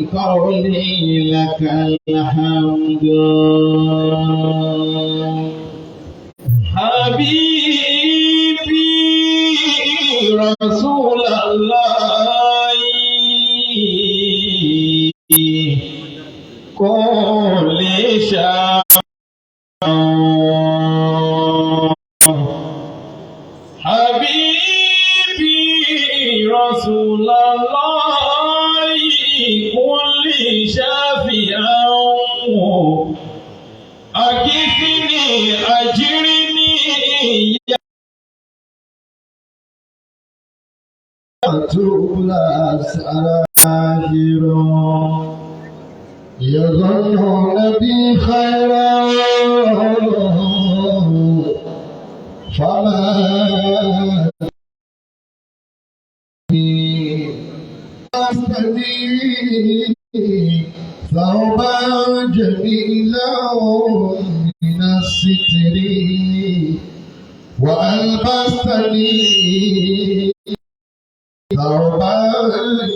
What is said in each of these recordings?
قولي لك الحمد حبيبي رسول الله كل حبيبي رسول الله كل شافعا أجثني أجرني تبلى سراجر يظنون بي خيرا فما أستدي ثوبا جميلا من الستر وألبستني ثوبا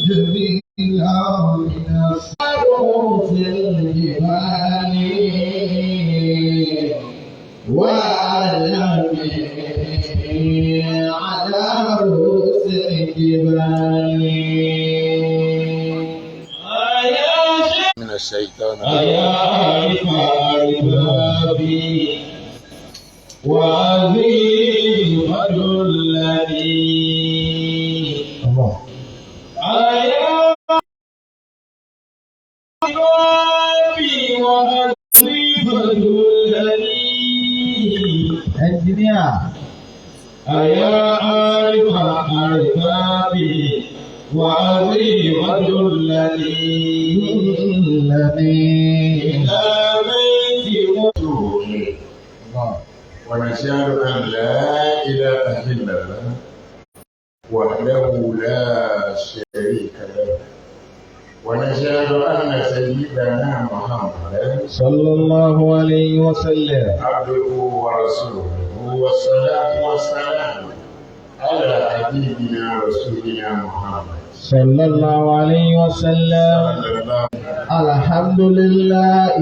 جميلا من الستر في الجبال وأعلمني على رؤوس الجبال من الشيطان يا أحبابي وعظيم الذي يا أحبابي وعظيم الذي انجنيا يا أحبابي وعظيم الذي ونشهد أن لا إله إلا الله وحده لا شريك له ونشهد أن سيدنا محمدا صلى الله عليه وسلم عبده ورسوله والصلاة والسلام على حبيبنا رسولنا محمد صلى الله عليه وسلم. الحمد لله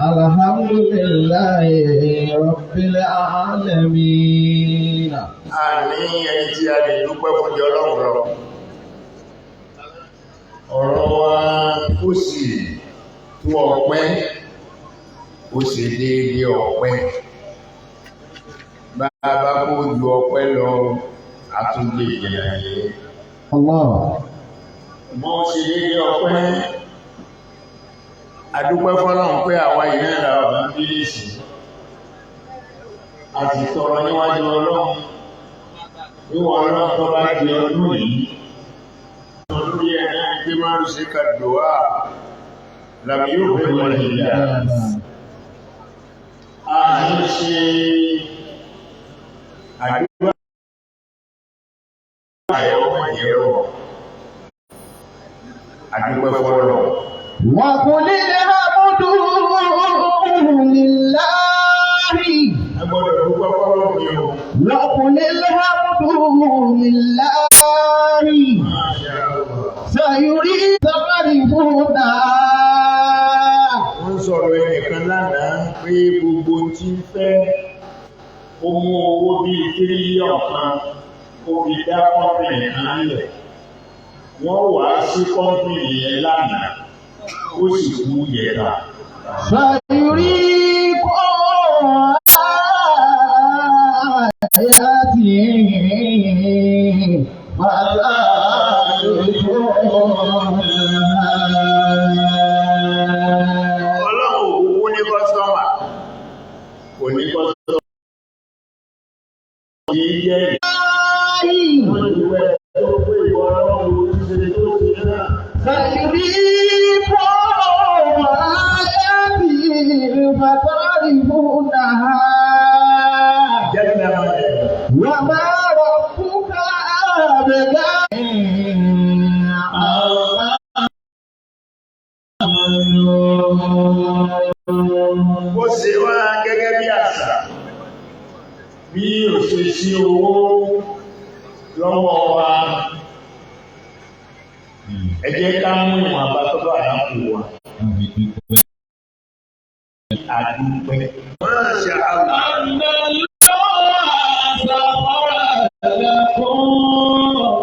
الحمد لله رب العالمين. Àní ẹni tí a lè dúpẹ́ fún jọ Ọlọ́run lọ. Ọ̀rọ̀ wa ó sì tó ọpẹ́, ó sì déédéé ọpẹ́. Bàbá kó ju ọpẹ́ lọ, àtúndé ìyẹ̀yẹ̀. Allah. Mo ṣe déédéé ọpẹ́. Adúpẹ́ fọ́lọ́run pé àwa ìrìnlẹ̀ ọ̀bá ń bí ìsìn. A ti tọrọ níwájú Ọlọ́run. Níwọ̀n Ọlọ́run tó bá di ọdún yìí. Ọdún yẹn náà gbé márùn sí kàdùwà. Làbí yóò fẹ́ wọlé ìyá. A ń ṣe àdúrà àyẹ̀wò ìyẹ̀wò. Adúpẹ́ fọ́lọ́run. وقل الحمد لله. Agbọ́dọ̀ dúpẹ́ fọ́lọ́run yìí o. وقل الحمد لله سيري تقربون. Wọ́n sọ̀rọ̀ ẹnìkan lánàá pé gbogbo tí ń fẹ́ ó mú owó bíi tírílíọ̀nù kan ó fi dá kọ́mpìnì kan lẹ̀. Wọ́n wá sí kọ́mpìnì yẹn lánàá ó sì kú yẹ̀dà. سيري آياتي فلا Ọlọ́run òkú ní kọ́sítọ́mà kò ní kọ́sítọ́mà. Yìí jẹ́ wọ́n ti wẹ̀ tó pé ìwọ Ọlọ́run oríṣiríṣi tó ti náà. وما ربك Ó ṣe wá gẹ́gẹ́ bí àṣà bí òṣèṣì owó lọ́wọ́ wa ẹ jẹ́ ká mú ìwọ̀n àbátọ́bà lápò wa. Àdúpẹ́. Masha Allah.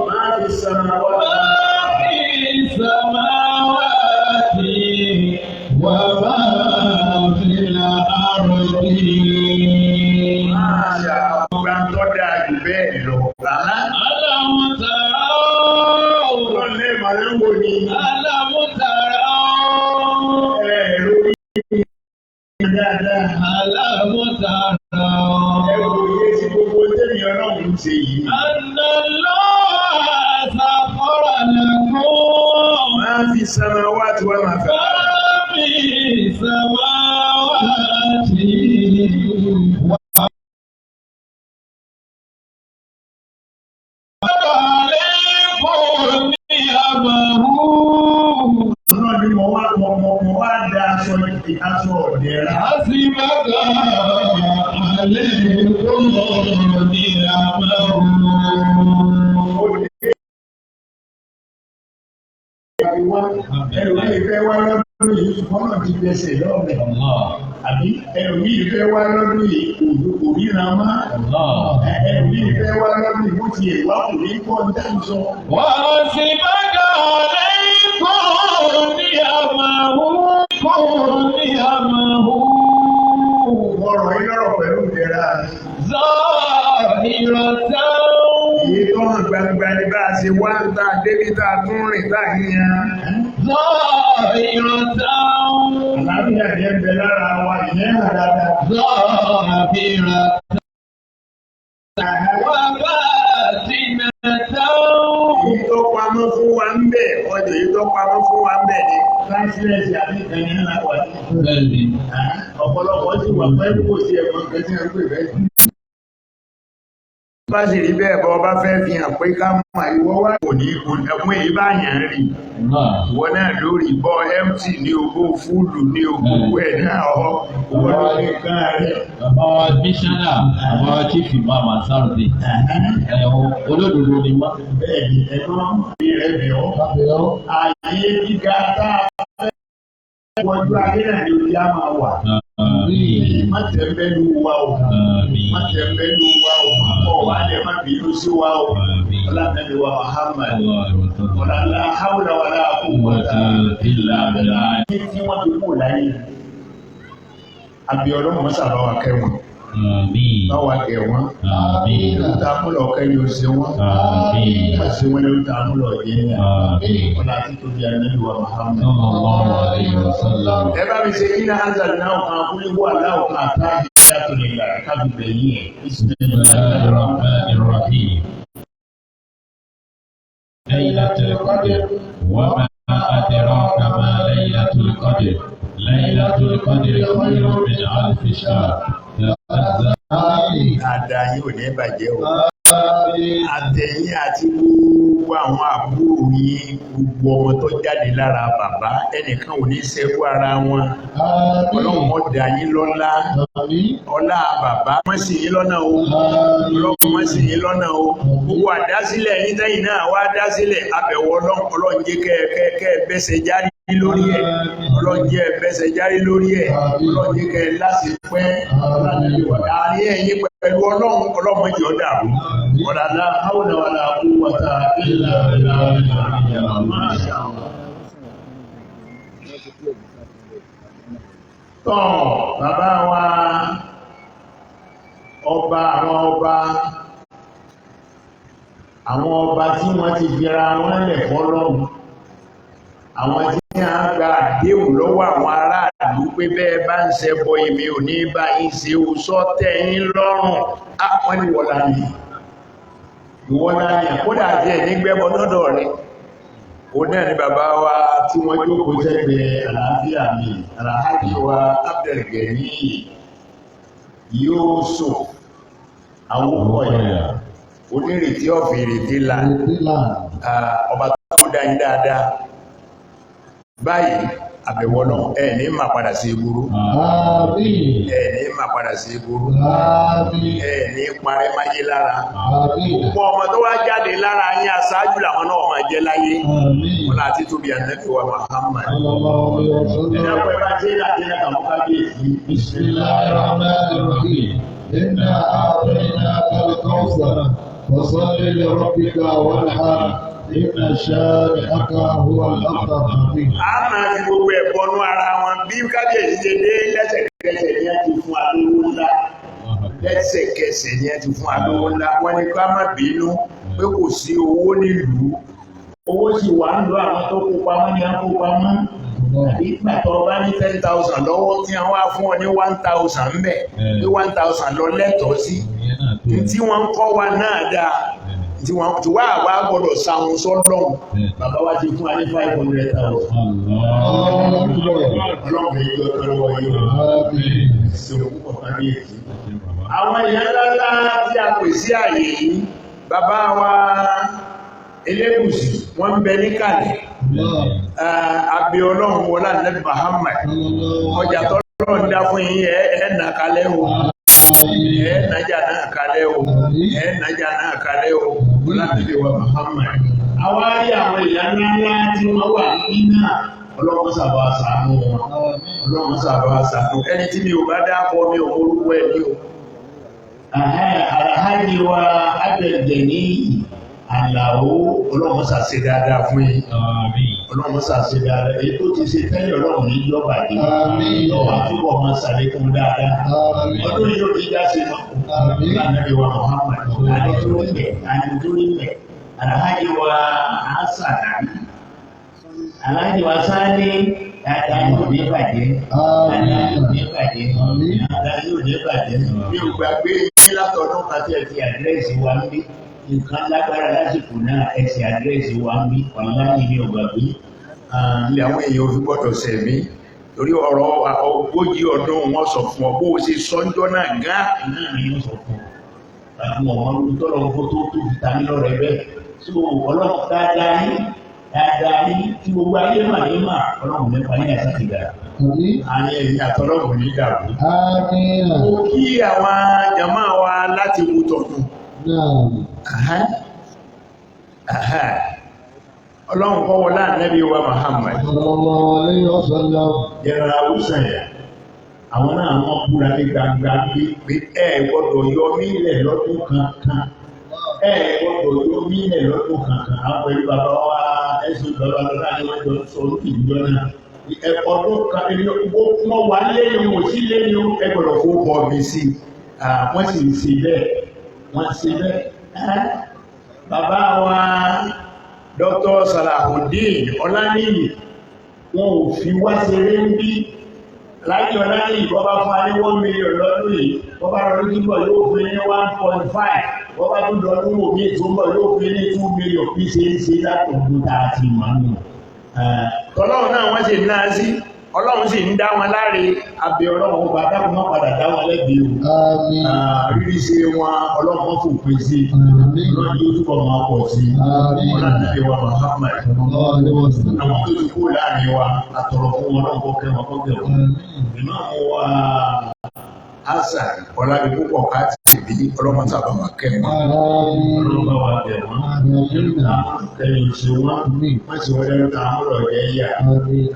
Máa fi sàmáwá. Masha Allah tó dáa jù bẹ́ẹ̀ lọ. Ọlọ́lẹ̀ màlúwò ni. Lórí dáadáa. Ẹ̀rù yé sí gbogbo tẹ́mi Ọlọ́run ṣe yìí. Máa fi samawati wa ma fi Ọlọ́run mo wá dá aṣọ ọ̀dẹ̀ra. Ẹlòmíì fẹ́ wá lọ́dún yìí ṣùgbọ́n náà ti gbẹ̀sẹ̀ lọ́ọ̀bẹ̀. Àbí ẹlòmíì fẹ́ wá lọ́dún yìí kò ríran mọ́. Ẹlòmíì fẹ́ wá lọ́dún yìí bó ti ẹ̀wá kò ní kọ́ ń dáhùn sọ. Wọ́n sì bá kà lẹ́yìn kò ní àmàhù. Ọ̀rọ̀ yìí lọ́rọ̀ pẹ̀lú ìdẹ̀ra. Zahiratan. Èyí tó hàn gbangba ni bá a ṣe wá ń ta débi tá a tún rìn láàyàn. Zahiratan. Àlàáfíà ni ẹ bẹ lára wa ìyẹn hàn dáadáa. Zahiratan. Wa batinatan. Èyí tó pamọ́ fún wa ń bẹ̀, ọjọ́ èyí tó pamọ́ fún wa ń bẹ̀ ni Láńsílẹ̀sì àbí ìkànnì ńlá wà ní. Ọ̀pọ̀lọpọ̀ sì wà pẹ́lú kò sí ẹ̀kọ́ kẹsí ẹ̀ ń pè bẹ́ẹ̀. Bá sì rí bẹ́ẹ̀ bọ́ bá fẹ́ fi hàn pé ká mọ̀ ìwọ wá kò ní ẹ̀kún èyí bá yàn rí. Ìwọ náà lórí bọ́ mt ní ogó fúlù ní ogó ẹ̀ náà ọ́ ìwọ ló ní nǹkan rẹ̀. Bàbá wa mísánà, bàbá wa chief imam Ansarudé. Olódodo ni wá. Bẹ́ẹ̀ni ẹ̀gbọ́n mi rẹ̀ bẹ̀ ọ́. Ààyè gíga tá a fẹ́ wọjú ayé náà ni orí á máa wà. Má tẹ̀ bẹ́lú wa o. Má tẹ̀ bẹ́lú wa o. Ọ̀ wá lẹ̀ má bínú sí wa o. Ọlámẹ́lì wa Muhammad. Ọ̀làlá Hawla wala quwwata illa billah. Ní tí wọ́n ti kú láyé. Àbí ọlọ́run mọ́sà bá wa kẹ́ wọn. Bá wa kẹ́ wọn. Lóòótọ́ amúlọ̀ kẹ́yìn oṣù wọn. Àṣẹ wọn lóòótọ́ amúlọ̀ yẹn. Ọlá tí tóbi ànábì wa Muhammad. Ẹ bá mi ṣe kí ní Hazard náà kan kúlé wà láwọ̀ kan àtàkì yàtọ̀ nígbà kábíbẹ̀ yìí. Bismillahirrahmanirrahim. Laylatul Qadr wa ma adraka ma Laylatul Qadr. Laylatul Qadr khayrun min alfi shahr. Àdáyé ò ní bàjẹ́ o. Àtẹ̀yìn àti gbogbo àwọn àbúrò yín gbogbo ọmọ tó jáde lára bàbá ẹnìkan ò ní ṣẹ́kù ara wọn. Ọlọ́run ó dá yín lọ́lá. Ọlá bàbá wọ́n sì yín lọ́nà o. Ọlọ́run wọ́n sì yín lọ́nà o. Gbogbo àdásílẹ̀ yín tẹ́yìn náà wá dásílẹ̀ abẹ̀wọ̀ Ọlọ́run jẹ́ kẹ́ bẹ́sẹ̀ jáde lórí ẹ̀. Ọlọ́run jẹ́ bẹ́sẹ̀ jáde lórí ẹ̀. Ọlọ́run jẹ́ kẹ́ láti pẹ́. Àárín ẹ̀yin pẹ̀lú Ọlọ́run jẹ́ ọ̀dà rú. Ọ̀làlá hawla wala quwwata illa billah. Masha Allah. Tọ́ bàbá wa àwọn ọba tí wọ́n ti fira wọn lẹ̀ fọ́lọ́run. Àwọn tí a gba àdéhùn lọ́wọ́ àwọn aráàlú pé bẹ́ẹ̀ bá ń ṣẹbọ èmi ò ní bá yín ṣe ó sọ tẹ́ yín lọ́rùn. Wọ́n ní wọ́lá ni. Ìwọ́lá ni àkódà àti ẹ̀ nígbẹ́bọ lọ́dọ̀ rẹ̀. Ó náà ni bàbá wa tí wọ́n jókòó sẹ́gbẹ̀ẹ́ àlàáfíà mi, Alhaji wa Abdulgani yóò sọ àwọn ọkọ̀ ẹ̀. Onírètí ọ̀fìn ìrètí là ọba tó dá yín dáadáa. báyìí àbẹ̀wọ̀ náà ẹ̀ ní máa padà sí ìgboro Àmín. ẹ̀ ní máa padà sí ìgboro Àmín. ẹ̀ ní parẹ́ máyé lára Àmín. gbogbo ọmọ tó wá jáde lára yín aṣáájú làwọn náà máa jẹ́ láyé Àmín. wọn láti tóbi ànábì wa Muhammad Sallallahu alaihi wasallam. ẹ̀dàpọ̀ ẹ̀ bá jẹ́ láti náà kàmú kábíyèsí Bismillahirrahmanirrahim. Inna a'tainaka al-kawthar. Fasalli li rabbika wanhar. Inna shani'aka huwa al-abtar. a máa fi gbogbo ẹ̀ bọnú ara wọn bí kábíyèsí ṣe dé lẹ́sẹ̀kẹsẹ̀ ní ẹ ti fún alówó ńlá lẹ́sẹ̀kẹsẹ̀ ní ẹ ti fún alówó ńlá wọ́n ní ká má bínú pé kò sí owó nílùú owó sì wà ń lo àwọn tó kó pamọ́ ní àpò pamọ́ ìgbà tó bá ní 10,000 lọ́wọ́ tí wọ́n wá fún ọ ní 1,000 ń bẹ̀ ní 1,000 lọ lẹ́tọ̀ọ́ sí tí wọ́n ń kọ́ wa náà dáa tí wọ́n ti wá àwa gbọ́dọ̀ sáwọn sọ́lọ́hùn bàbá wa ti fún wa ní 500,000 ọlọ́run èyí ọ̀tọ̀ lọ́wọ́ yìí Àmín. ìṣòro púpọ̀ kábíyèsí. Àwọn èèyàn ńláńlá tí a pè sí àyè yìí, bàbá wa Elégùṣì, wọ́n ń bẹ níkàlẹ̀. Àbí ọlọ́run wọlá Ànábì Muhammad. Ọjà tọ́lọ́run dá fún yín ẹ̀ nà kalẹ̀ o. Ẹ̀ nàjà náà kalẹ̀ o. Ẹ̀ nàjà náà kalẹ̀ o. Wọlá Ànábì wa Muhammad. Àwa rí àwọn èèyàn ńláńlá tí wọ́n wà nínú náà. Ọlọ́run sábà ṣàánú wọn. Ọlọ́run sábà ṣàánú. Ẹni tí mi ò bá dákọ̀ mi ò morúkọ ẹ̀ ní o. Àlàájì wa Abẹ̀dẹ̀ ní Àlàó ọlọ́run ṣàṣe dáadáa fún yín. Ọlọ́run ṣàṣe dáadáa. Èyí tó ti ṣe tẹ́lẹ̀ ọlọ́run ní yọba dé. Yọba túbọ̀ máa ṣàlékún dáadáa. Ọdún yóò ti dá sí wọn. Ànábì wa Muhammad. Àdìtúrílẹ̀. Àlàájì wa Hasan. Àlàájì wa Sani. Dáadáa yóò ní bàjẹ́. Dáadáa yóò ní bàjẹ́. Dáadáa yóò ní bàjẹ́. Mi ò gbàgbé yín látọdún kàtí ẹ̀ ti àdírẹ́sì wa ń bí. Nǹkan lágbára lásìkò náà ẹ̀ ti àdírẹ́sì wa ń bí. Wàhálà ni mi ò gbàgbé. Ilé àwọn èèyàn ò fi gbọ́dọ̀ sẹ̀mí. Torí ọ̀rọ̀ ogójì ọdún wọn sọ fún ọ bó o ṣe sọ́njọ́ náà gán. Náà ni wọ́n sọ fún ọ. Àti wọn wọn ló tọ́lọ̀ owó tó fi ta mí lọ́rẹ̀ bẹ́ẹ̀. So ọlọ́run dáadáa yín tí gbogbo ayé mà ní mà ọlọ́run nípa ní àti ìgbà. Àní ẹ̀yìn àtọ́lọ́run ní dàbí. Àmín. Mo kí àwọn jàmá wa láti wú tọ̀tún. Ọlọ́run kọ́ wọlá Ànábì wa Muhammad. Sallallahu alaihi wasallam. Jẹ́ra Húsàn yà. Àwọn náà wọ́n búra ní gbangba pé ẹ gbọ́dọ̀ yọ mílẹ̀ lọ́dún kankan. Ẹ gbọ́dọ̀ yọ mílẹ̀ lọ́dún kankan. Àwọn pẹ̀lú bàbá wa ẹ̀sùn bàbá lọ́dún ní wọ́n jọ sọ lókè ìjọ náà. Ọdún kan wọ́n wà lẹ́yìn wò sí lẹ́yìn ẹ gbọ́dọ̀ kó bọ̀ mi sí. Wọ́n sì ń ṣe bẹ́ẹ̀. Wọ́n ṣe bẹ́ẹ̀. Bàbá wa Dr. Salahuddin Ọláníyì wọn ò fi wá ṣeré ń bí. Láyé Ọláníyì bọ́ bá fún wa ní 1 million lọ́dún yìí, bọ́ bá lọ́dún tí bọ̀ yóò fún ní 1.5, bọ́ bá tún lọ́dún wò mí tó ń bọ̀ yóò fún ní 2 million bí ṣe ń ṣe látọ̀dún tá a ti mọ̀ nù. Tọ́lọ́run náà wọ́n ṣe náà sí, Ọlọ́run sì ń dá wọn láre, àbí Ọlọ́run ọba dákun má padà dá wọn lẹ́bi o. Àmín. Rírí ṣe wọn Ọlọ́run fòpin sí, Àmín. Ọlọ́run yóò túbọ̀ máa pọ̀ sí. Àmín. Ọlọ́run wa Muhammad. Sallallahu alaihi wasallam. Àwọn tó ti kú láàrin wa, àtọ̀rọ̀ fún wọn náà kọ́kẹ́ wọn kọ́kẹ́ wọn. Ìmáàmù wa Hasan Ọlábí púpọ̀ káàtì bí ọlọ́mọ sábà wà kẹ́ wọn. Ọlọ́mọ wa bẹ̀ wọ́n. Kẹ́yìn ṣe wọ́n. Wọ́n ti wọlé lọ́ta àmúlọ̀ jẹ́ yíyà.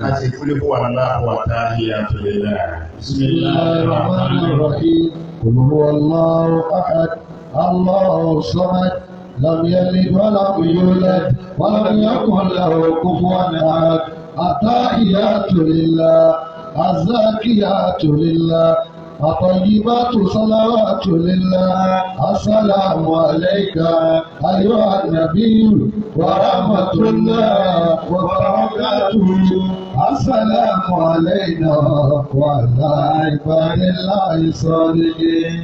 Láti kúlé fún wa láàbù àtàrí àtòlélà. Bismillahirrahmanirrahim. Qul huwallahu ahad. Allahu samad. Lam yalid wa lam yulad wa lam yakun lahu kufuwan ahad. At-tahiyyatu lillah. Az-zakiyatu lillah. الطيبات صلوات لله. السلام عليك أيها النبي ورحمة الله وبركاته. السلام علينا وعلى عباد الله الصالحين.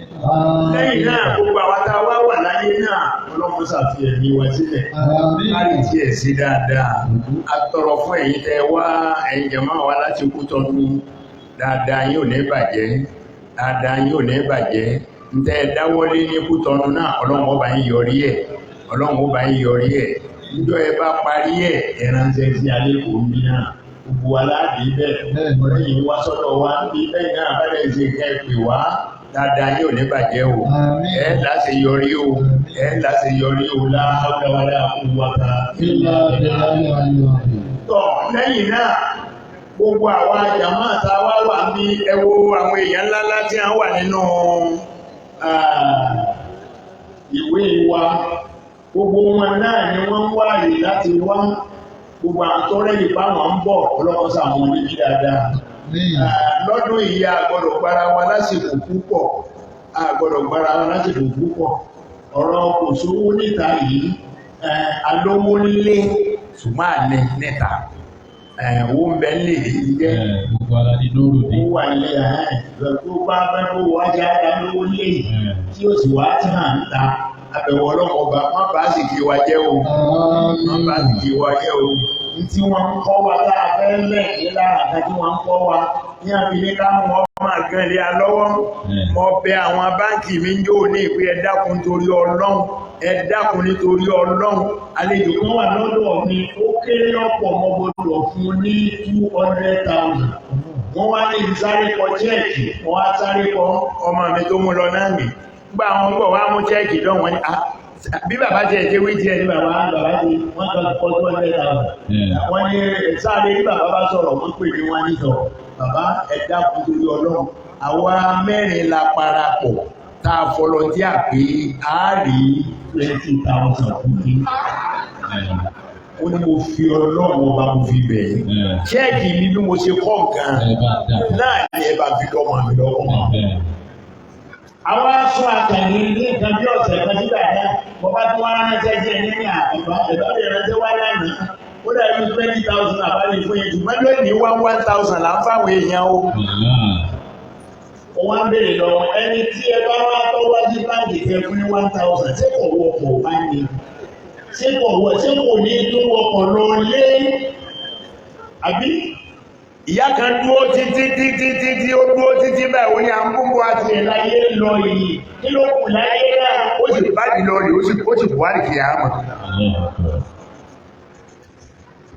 Lẹ́yìn náà, gbogbo àwọn tá a wá wà láyé náà, Ọlọ́run ṣàfihàn ní wa sílẹ̀. Láì tí ẹ̀ sí dáadáa. A tọrọ fún ẹ̀yin tẹ́ wá ẹ̀yin jàmá wa láti kú tọdún. Dáadáa yóò ní bàjẹ́. Dáadáa yóò ní bàjẹ́. Ntẹ́ dáwọ́lé ní Kútọ́nù náà Ọlọ́run ó bá yín yọrí ẹ̀. Ọlọ́run ó bá yín yọrí ẹ̀. Níjọ́ ẹ bá parí ẹ̀ ẹ̀ránṣẹ́ sí alẹ́ kò ń bí náà. gbogbo aláàbí bẹ́ẹ̀ ọ̀rẹ́ yìí wá sọ́dọ̀ wa bí bẹ́ẹ̀ náà bẹ́ẹ̀ ṣe kẹ́ pè wá dáadáa ní òní bàjẹ́ o ẹ̀ láti yọrí o láwọ́dáwádá fún wa ká. tọ́ lẹ́yìn náà gbogbo àwọn àjàmọ́ àtàwà wà ní ẹwọ àwọn èèyàn ńláńlá tí a wà nínú ìwé wa gbogbo wọn náà ni wọ́n ń wáyé láti wá gbogbo àtọ́rẹ́ ìbá wọn ń bọ̀ ọlọ́pọ̀sá àwọn oníbí dáadáa lọ́dún yìí àgbọ̀dọ̀ gbára wa lásìkò púpọ̀ ọ̀rọ̀ kò sówó níta yìí alówó lé ṣùgbọ́n àlẹ́ níta owó ń bẹ lè jẹ́ gbogbo ara ní lóòrò dé ó wà nílé tó bá fẹ́ kó wájá adálówó lé tí ó sì wá tí hàn níta àbẹ̀wò ọlọ́pọ̀ bá wọ́n bá sì kí wa jẹ́ o tí wọ́n ń kọ́ wa láàfẹ́ lẹ́yìn lára àti tí wọ́n ń kọ́ wa ní àbílẹ̀ káwọn ọmọ àgẹ́lẹ̀ alọ́wọ́ mọ́ bẹ àwọn báńkì mi ń jó ní ìpé ẹ dákun nítorí Ọlọ́run àlejò kan wà lọ́dọ̀ mi ó kéré ọ̀pọ̀ mọ́ gbọdọ̀ fún ní 200,000 wọ́n wá ní ìsáré kọ chẹ́ẹ̀kì wọ́n wá sáré kọ ọmọ mi tó mú lọ náà mi gbà wọn gbọ́ wá mú chẹ́ẹ̀kì dán wọn ni bí bàbá jẹ́ ìjẹ́ wí jẹ́ ní bàbá tí wọ́n tọ́ kọ́ 200,000 wọ́n ní sáré ní bàbá bá sọ̀rọ̀ wọ́n pè ní wọ́n nítọ̀ bàbá ẹ̀dá kúrò Ọlọ́run àwa mẹ́rin la parapọ̀ tá a fọlọ́díà pé a rí 20,000 kúrò ó ní mo fi Ọlọ́run ọba mo fi bẹ̀yìn chẹ́ẹ̀kì ní bí mo ṣe kọ́ nǹkan náà ní ẹbà fi lọ́mọ mi lọ́wọ́ àwọn aṣọ àtẹ̀yìn ní nǹkan bí ọ̀sẹ̀ kan sígbà náà wọ́n bá tún wá ránṣẹ́ sí ẹni ní àgbà ẹ̀dọ́dẹ̀ ránṣẹ́ wá lánàá ó dàbí 20,000 àbálẹ̀ fún yẹn ṣùgbọ́n lónìí 1,000 là ń fáwọn èèyàn o. wọ́n á béèrè lọ́wọ́ ẹni tí ẹ bá wá tó wájú báńkì kẹ fún ní 1,000 ṣé kò wọ́pọ̀ bá ní ṣé kò ní tó wọ́pọ̀ lọ lé àbí. ìyá kan dúró títí ó dúró títí báyìí ó ní àmúgbò àti ẹ̀láyé lọ yìí kí ló kù láyé náà ó sì bá di lọ rí ó sì buhari kìí àmọ́.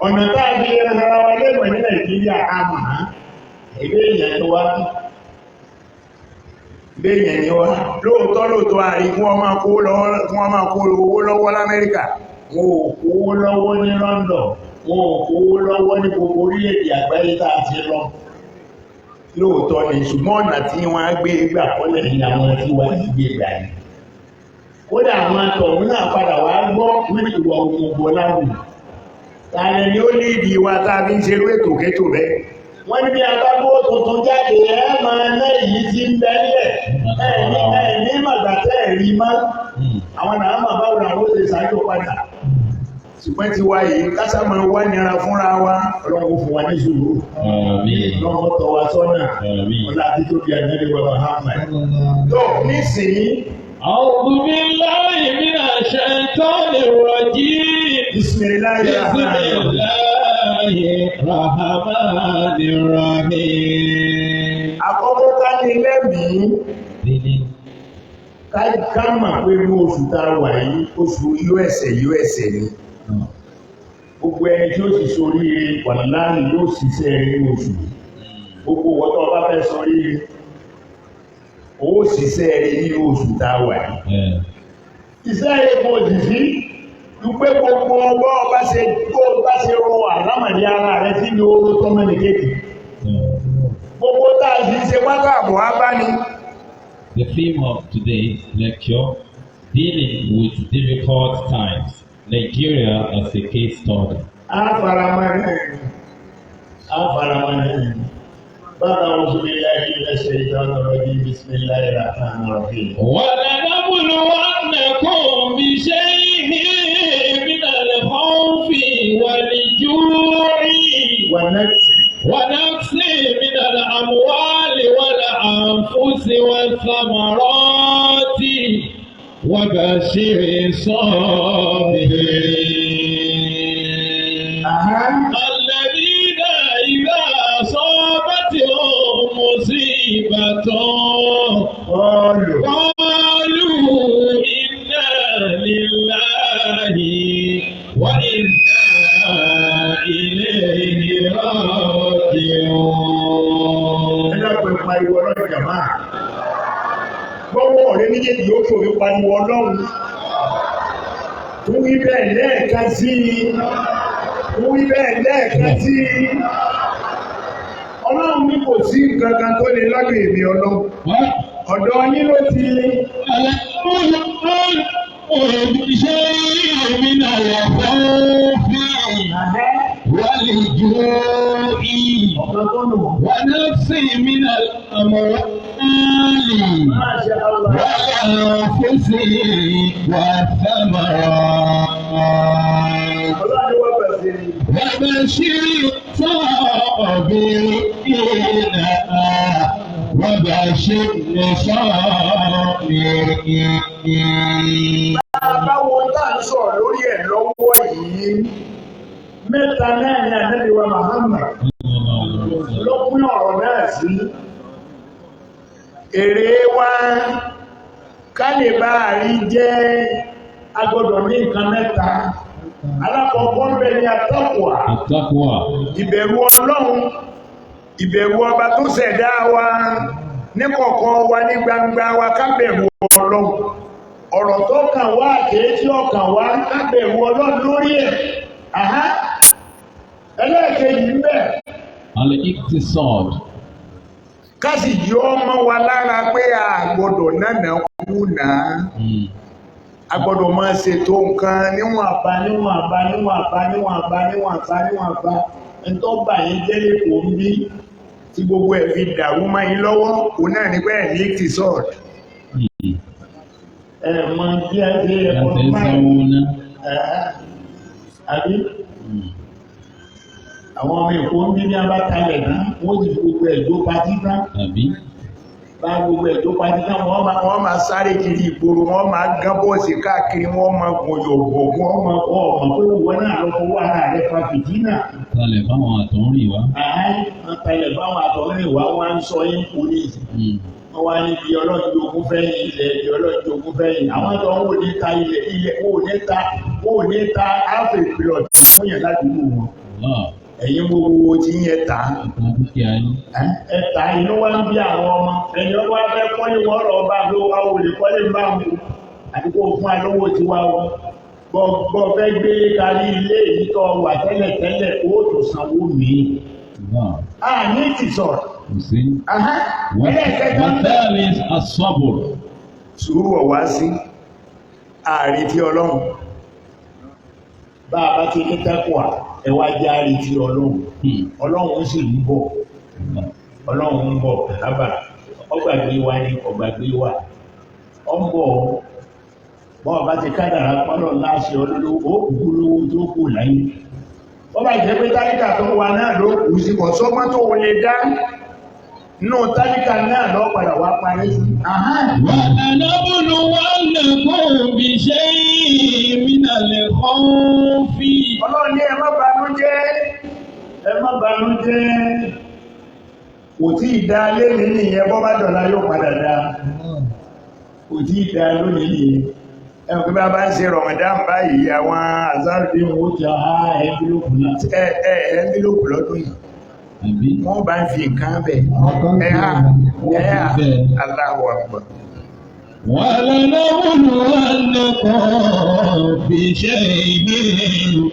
ọ̀nà táàbí ẹ̀rọ wa lẹ́gbẹ̀ẹ́ ní Nàìjíríà àmà ẹgbẹ́ èèyàn tó wá bẹ́ẹ̀yẹn ni wá lóòótọ́ àrí fún ọmọ kó owó lọ́wọ́ l'Amẹ́ríkà wọn ò kówó lọ́wọ́ ní London wọn ò kówó lọ́wọ́ ní gbogbo orílẹ̀-èdè àgbáyé tá a ti lọ lóòótọ́ ni ṣùgbọ́n ọ̀nà tí wọ́n á gbé gbà kọ́lẹ̀ ní àwọn tí wọ́n ti gbé gbà yìí kódà àwọn atọ̀hún náà padà wá gbọ́ ní ìwọ̀ òmùgbò láwùjọ tààrẹ ni ó lè di wa tá a fi ń ṣerú ètò kétò rẹ̀ wọ́n ní bí agbábó tuntun jáde ẹ máa ná èyí tí ń bẹ́lẹ̀ ní màgbàtẹ́ ẹ̀rí má àwọn náà máa báwo làwọn ó ṣe ṣáájú padà ṣùgbọ́n ti wá yìí kásá máa wá nira fúnra wa ọlọ́run fún wa ní sùúrù lọ́wọ́ tọ́ wa sọ́nà ọlá àti tóbi àjẹ́lẹ̀ wa Muhammad tó nísìnyí. أعوذ بالله من الشيطان الرجيم بسم الله الرحمن الرحيم àkọ́kọ́ ká ní lẹ́mìí ká mà pé ní oṣù tá a wà yìí oṣù USA ni gbogbo ẹni tí ó sì ṣoríire wàláhì yóò ṣiṣẹ́ ní oṣù gbogbo wọ́tọ́ bá fẹ́ ṣoríire ó ṣiṣẹ́ ní oṣù tá a wà yìí iṣẹ́ epo jìsí dúpẹ́ gbogbo ọgbọ́ bá ṣe rọ àlámàdí ara rẹ̀ tí ní oró tó mẹ́lẹ̀ kéèkì gbogbo táà sí ṣe wákàbọ̀ á bá ní. The theme of today's lecture, dealing with difficult times, Nigeria as a case study. بسم الله الرحمن الرحيم ولنبلونكم بشيء من الخوف والجوع ونقص من الأموال والأنفس والثمرات وبشر الصابرين الذين إذا أصابتهم مصيبة قالوا إنا لله وإنا إليه راجعون méjèèjì yóò fòrí pariwo ọlọ́run tó wí bẹ́ẹ̀ lẹ́ẹ̀kan sí ọlọ́run ní kò sí gangan tó lè lágbè èmi ọlọ́run ọ̀dọ̀ yín ló ti lé من الخوف والجوع ونفس من الأموال والأنفس والثمرات وبشر الصابرين وبشر الصابرين. Báwo tá ń sọ̀rọ̀ lórí ẹ̀ lọ́wọ́ yìí, mẹ́ta náà ni Ànábì wa Muhammad ló pín ọ̀rọ̀ náà sí. Èrè wa ká lè bá rí jẹ́ agbọ́dọ̀ ní nǹkan mẹ́ta. Alákọ̀ọ́kọ́ ń bẹ ní àtàkùwà, ìbẹ̀rù Ọlọ́run, ìbẹ̀rù ọba tó ṣẹ̀dá wa, ní kọ̀kọ̀ wa ní gbangba wa ká bẹ̀rù Ọlọ́run. Ọ̀rọ̀ tó kàn wá kéèkì ọkàn wá lábẹ̀rù Ọlọ́run lórí ẹ̀. Ẹlẹ́ẹ̀kejì ń bẹ. Al-Iqtisad. Kásì yọ ọmọ wa lára pé a gbọ́dọ̀ nánà kú náà. A gbọ́dọ̀ máa ṣètò nǹkan níwọ̀nba. Ẹ̀tọ́ bà yín jẹ́ lẹ́kọ̀ọ́ ń bí tí gbogbo ẹ̀ fi dàrú mọ́ yín lọ́wọ́. Òun náà ní bẹ́ẹ̀ ní Iqtisad. Ẹ̀mọ̀ bí a ṣe ẹ̀kọ́ máa àbí àwọn ọmọ èkó ń bí ní abákalẹ̀ náà wọ́n ti gbogbo ẹ̀jọ́ pàtí náà bá gbogbo ẹ̀jọ́ pàtí náà wọ́n máa sáré kiri ìgboro wọ́n máa gán bọ́ọ̀sì káàkiri wọ́n máa gbòyògbò wọ́n máa kọ́ ọmọ pé wọ́n náà lọ fọwọ́ ara rẹ̀ fa fìdínà. Talẹ̀ báwọn àtọ̀rìn wá. Talẹ̀ báwọn àtọ̀rìn wá wọ́n á ń sọ yín pólíìsì. Wọ́n wá ní bí ọlọ́dúnjogún fẹ́yìn ilẹ̀ bí ọlọ́dúnjogún fẹ́yìn. Àwọn tó ń wò ní ta ilẹ̀ ó ní ta áfẹ́ ìpìlọ̀ fún yẹn láti wò wọn. Ẹ̀yin gbogbo tí yẹn ta. Ẹ̀ta inú wá ń bí àwọn ọmọ. Ẹ̀yin ọgbà fẹ́ kọ́lé wọ́n rọ̀ bá ló wá wò lè kọ́lé bá wù. Àdúgbò fún alówó ti wá wọn. Bọ́ fẹ́ gbé kárí ilé yìí tó wà tẹ́lẹ̀ ó tó sanwó mi. Ní ti sọ̀rọ̀. Wàtẹ́lì asọ́bùrù. Sùúrù ọ̀wá sí ààrí tí Ọlọ́run. Bá a bá ti ní tẹ́kùà ẹwà jẹ́ ààrí tí Ọlọ́run. Ọlọ́run sì ń bọ̀. Ọlọ́run ń bọ̀ lábà. Ọgbàgbé wa ní ọgbàgbé wa. Ọ ń bọ̀ bọ́ bá ti kádàrá pọ́lọ̀ láṣẹ olówó òkú lówó tó kù láyé. Wọ́n bá jẹ́ pé tálíkà tó wà náà ló kù sí kọ̀ sọ́gbọ́n tó wọlé dá. Nù tálíkà náà lọ padà wá parí sí. Wà ànábùnú wà lẹ́kọ̀ọ́ bí ṣe ìmìnà lẹ́kọ̀ọ́ fi. Ọlọ́run ní ẹ má banújẹ́. Kò tí ì dá lẹ́ni nìyẹn bọ́ bá dọ̀la yóò padà dá. Kò tí ì dá lónìí nìyẹn. Ẹ̀kú bá bá ń ṣe Ramadan báyìí àwọn àzárùdín ó ti ẹ́ńbílòpù lọ́dún yìí. Wọ́n bá ń fi nǹkan bẹ̀. Allahu Akbar. وَلَنَبْلُوَنَّكُم بِشَيْءٍ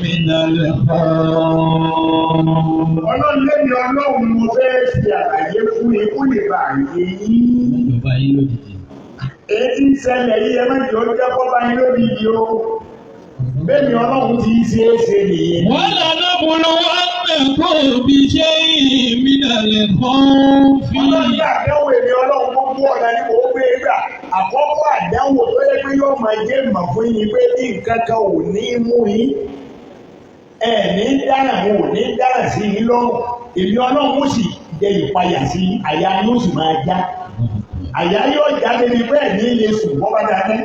مِّنَ الْخَوْفِ. Ọlọ́run lẹ́ni Ọlọ́run mo fẹ́ ṣe àlàyé fún ikú lè bá yé yín. Èyí tí ń ṣẹlẹ̀ yìí ẹ mẹ́jọ ó jẹ́ kọ́bá yín lójijì o. Bẹ́ẹ̀ni Ọlọ́run ti ṣe é ṣe nìyẹn. وَلَنَبْلُوَنَّكُم بِشَيْءٍ مِّنَ الْخَوْفِ. Ọlọ́run ní àdánwò èmi Ọlọ́run gbogbo ọ̀nà ni mò ń gbé gbà. Àkọ́kọ́ àdánwò tó yẹ pé yóò máa jẹ́ ìmọ̀ fún yín pé bí nǹkan kan ò ní mú yín. Ní dára ò ní dára sí yín lọ́rùn. Èmi Ọlọ́run sì jẹ ìpayà sí àyà yóò sì máa já. Àyà yóò já débi bẹ́ẹ̀ ní ilé sùn wọ́n bá dáná.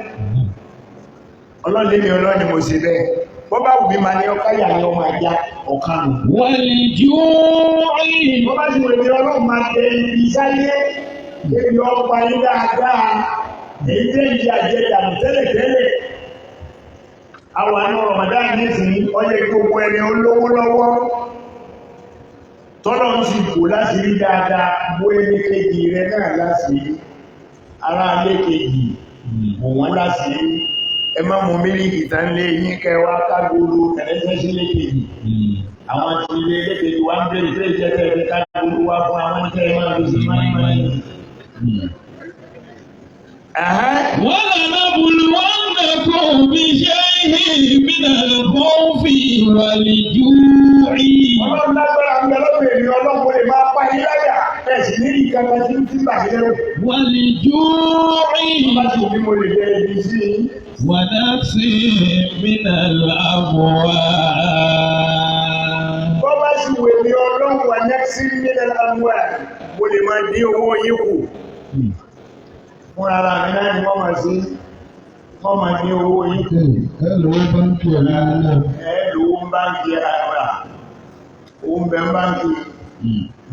Ọlọ́run lé mi Ọlọ́run ni mo ṣe bẹ́ẹ̀. Bọ́ bá wù mí máa ní ọkọ̀ yà ni ọmọ ajá ọ̀kan nù. وَالْجُوعِ. Bọ́ bá ti wù mí Ọlọ́run máa tẹ ibi sáyé. Ebi ọpa yín dáadáa. Èyí tẹ́ ìdí àjẹdànù tẹ́lẹ̀tẹ́lẹ̀. Àwọn àna Ramadan nísìnyí ọjọ́ gbogbo ẹni olówó lọ́wọ́. Tọ́lọ̀ ń sì kò láti rí dáadáa bó ẹni kejì rẹ náà láti rí. Ará alé kejì mò wọ́n láti ẹ má mú mílíkì tán lé yín kẹwàá kágbóró ẹ̀ẹ́sẹ̀ sí lékejì àwọn ti ilé lékejì wá ń bèèrè pé ìjẹ́tẹ̀ ẹ̀ẹ́ kágbóró wá fún àwọn tẹ́ ẹ máa lè sí máìmáì. ولنبلونكم بشيء من الخوف والجوع. Ọlọ́run lágbára ń bẹ lọ́pọ̀ èmi ọlọ́pọ̀ lè máa pa ilé àyà ẹ̀sìn ní ìkàkà tí ń tí bàjẹ́ lẹ́rù. والجوع. Bá sì ní mo lè bẹ ibi sí i. ونفس من الأموال. Bọ́ bá sì wè mí ọlọ́run wà nẹ́ẹ̀sì nílẹ̀ àmúwà mo lè máa dín owó yín kù. Fún ara mi náà ni wọ́n máa sí wọ́n máa dín owó yín kù. Ẹ lówó báńkì ọ̀la náà. Ẹ lówó ń báńkì ara owó ń bẹ ń báńkì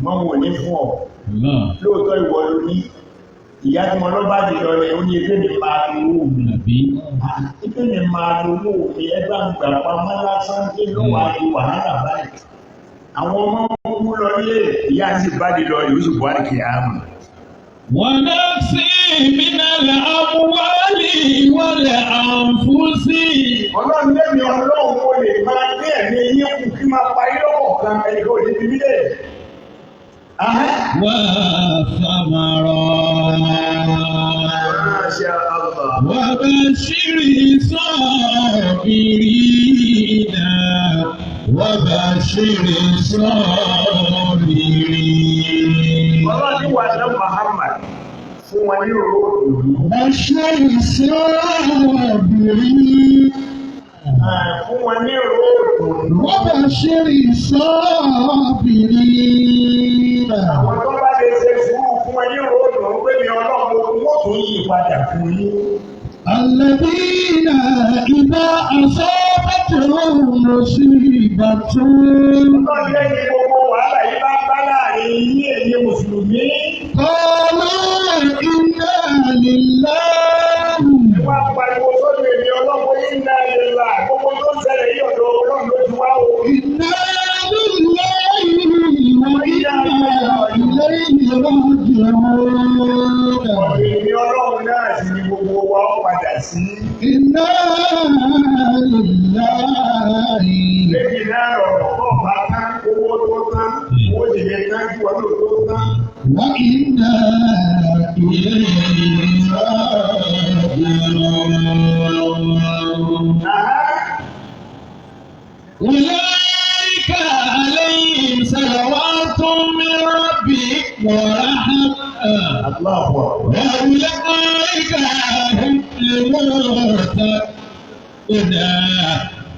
mọ́ wò ní fún ọ. Lóòótọ́ ìwọ ló ní ìyá tí mo lọ bá di lọ rẹ̀ ó ní ebí mi máa lówó mi. Ebí mi máa lówó mi ẹgbẹ́ àgbà pamọ́ lásán tí ló wà ní wàhálà báyìí. Àwọn ọmọ kú lọ lé ìyá tí bá di lọ rẹ̀ ó sì buhari kì í àmà. ونفس من الأموال والأنفس. Ọlọ́run lẹ́mi ọlọ́run mo lè máa gbé ẹ̀mí yín kù kí máa pa ilé ọ̀pọ̀ kan ẹni kò ní bíbí lè. والثمرات. وبشر الصابرين وبشر الصابرين. Ọlọ́run wà ní Muhammad fún wọn ní òru. Bashir الصابرين. Fún wọn ní òru. وبشر الصابرين. Àwọn tó bá lè ṣe sùúrù fún wọn ní òru ń pè ní ọlọ́run wọ́n tún yí padà fún yín. الذين إذا أصابتهم مصيبة. Ọlọ́run lẹ́yìn gbogbo wàhálà yìí bá bá láàrin yín èyí Mùsùlùmí. قالوا إنا لله. Wọ́n pariwo sórí èmi ọlọ́run yín náà lè la gbogbo tó ń ṣẹlẹ̀ yí ọ̀dọ̀ ọlọ́run ló ti wá o. إنا لله وإنا إليه راجعون. Èmi ọlọ́run náà sì ni gbogbo wa ó padà sí. إنا لله. Lẹ́yìn náà ọ̀rọ̀ pọ̀ bá tán, owó tó tán, owó sì lè tán kí wọ́n lò tó tán. وإنا إليه راجعون. أولئك عليهم صلوات من ربهم ورحمة Allahu Akbar. وأولئك هم المهتدون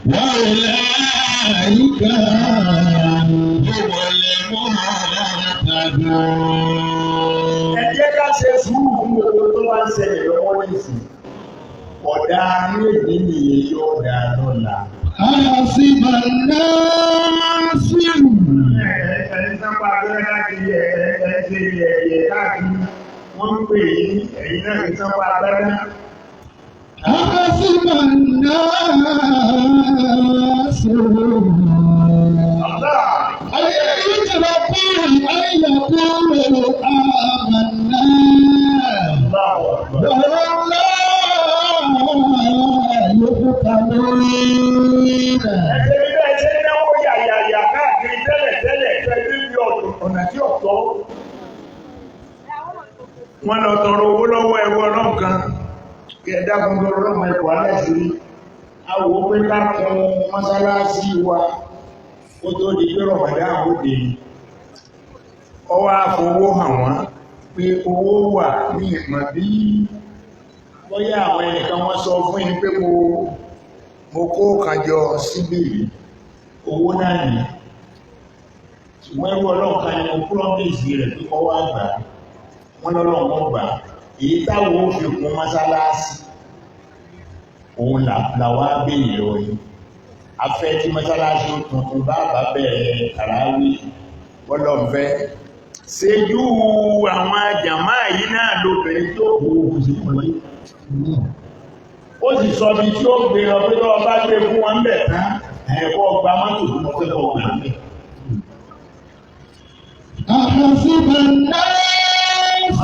وأولئك هم المهتدون. Ẹ jẹ́ ká ṣe sùúrù fún gbogbo tó bá ń ṣẹlẹ̀ lọ́wọ́ nísìn. Ọ̀dà méjì nìyẹn yóò dá lọ́la. أحسب الناس Ẹni sábà abẹ́rẹ́ káàkiri ẹ̀ẹ́dẹ́gbẹ̀rẹ̀ káàkiri wọ́n ń pè é ẹ̀yin náà ní sábà abẹ́rẹ́. أحسب الناس أن يتركوا أن يقولوا آمنا وهم لا يفتنون. Ẹ̀sẹ̀ nígbà ẹ̀sẹ̀ náwó yàyàyà káàkiri tẹ́lẹ̀ pẹ̀lú ibi ọ̀nà tí ọ̀tọ̀. Wọ́n lọ tọrọ owó lọ́wọ́ ẹ̀rọ ọlọ́run kan kí ẹ dákun tọrọ lọ́mọ ẹ̀kọ́ aláìsírí. A wò ó pé ká kún mọ́sálásí wa ó tó di pé rọ̀mọ̀dá àbòdè. Ọwọ́ àfọwọ́ hàn wọ́n pé owó wà ní ìmọ̀ bí bóyá àwọn ẹnìkan wọ́n sọ fún yín pé mo kó kàjọ síbí owó náà ní ṣùgbọ́n ẹgbẹ́ ọlọ́run kan ni mo promise rẹ̀ tó kọ́ wá gbà wọ́n lọ́lọ́run mọ́ gbà èyí táwọn ó fi kún mọ́sálásí òun làwa béèrè lọ yìí afẹ́ tí mọ́sálásí ó tuntun bá bẹ̀rẹ̀ tàràwí bọ́lọ́mfẹ́ ṣejú àwọn jàmá yìí náà lóbìnrin tó kú òkùnsí pọ̀lú ó sì sọ bí tí ó gbé lọ pé lọ́wọ́ bá gbé fún wọn bẹ̀ tán ẹ̀kọ́ ọgbà mọ́tò fún ọpẹ́ lọ́wọ́ gbà mẹ́. أحسب الناس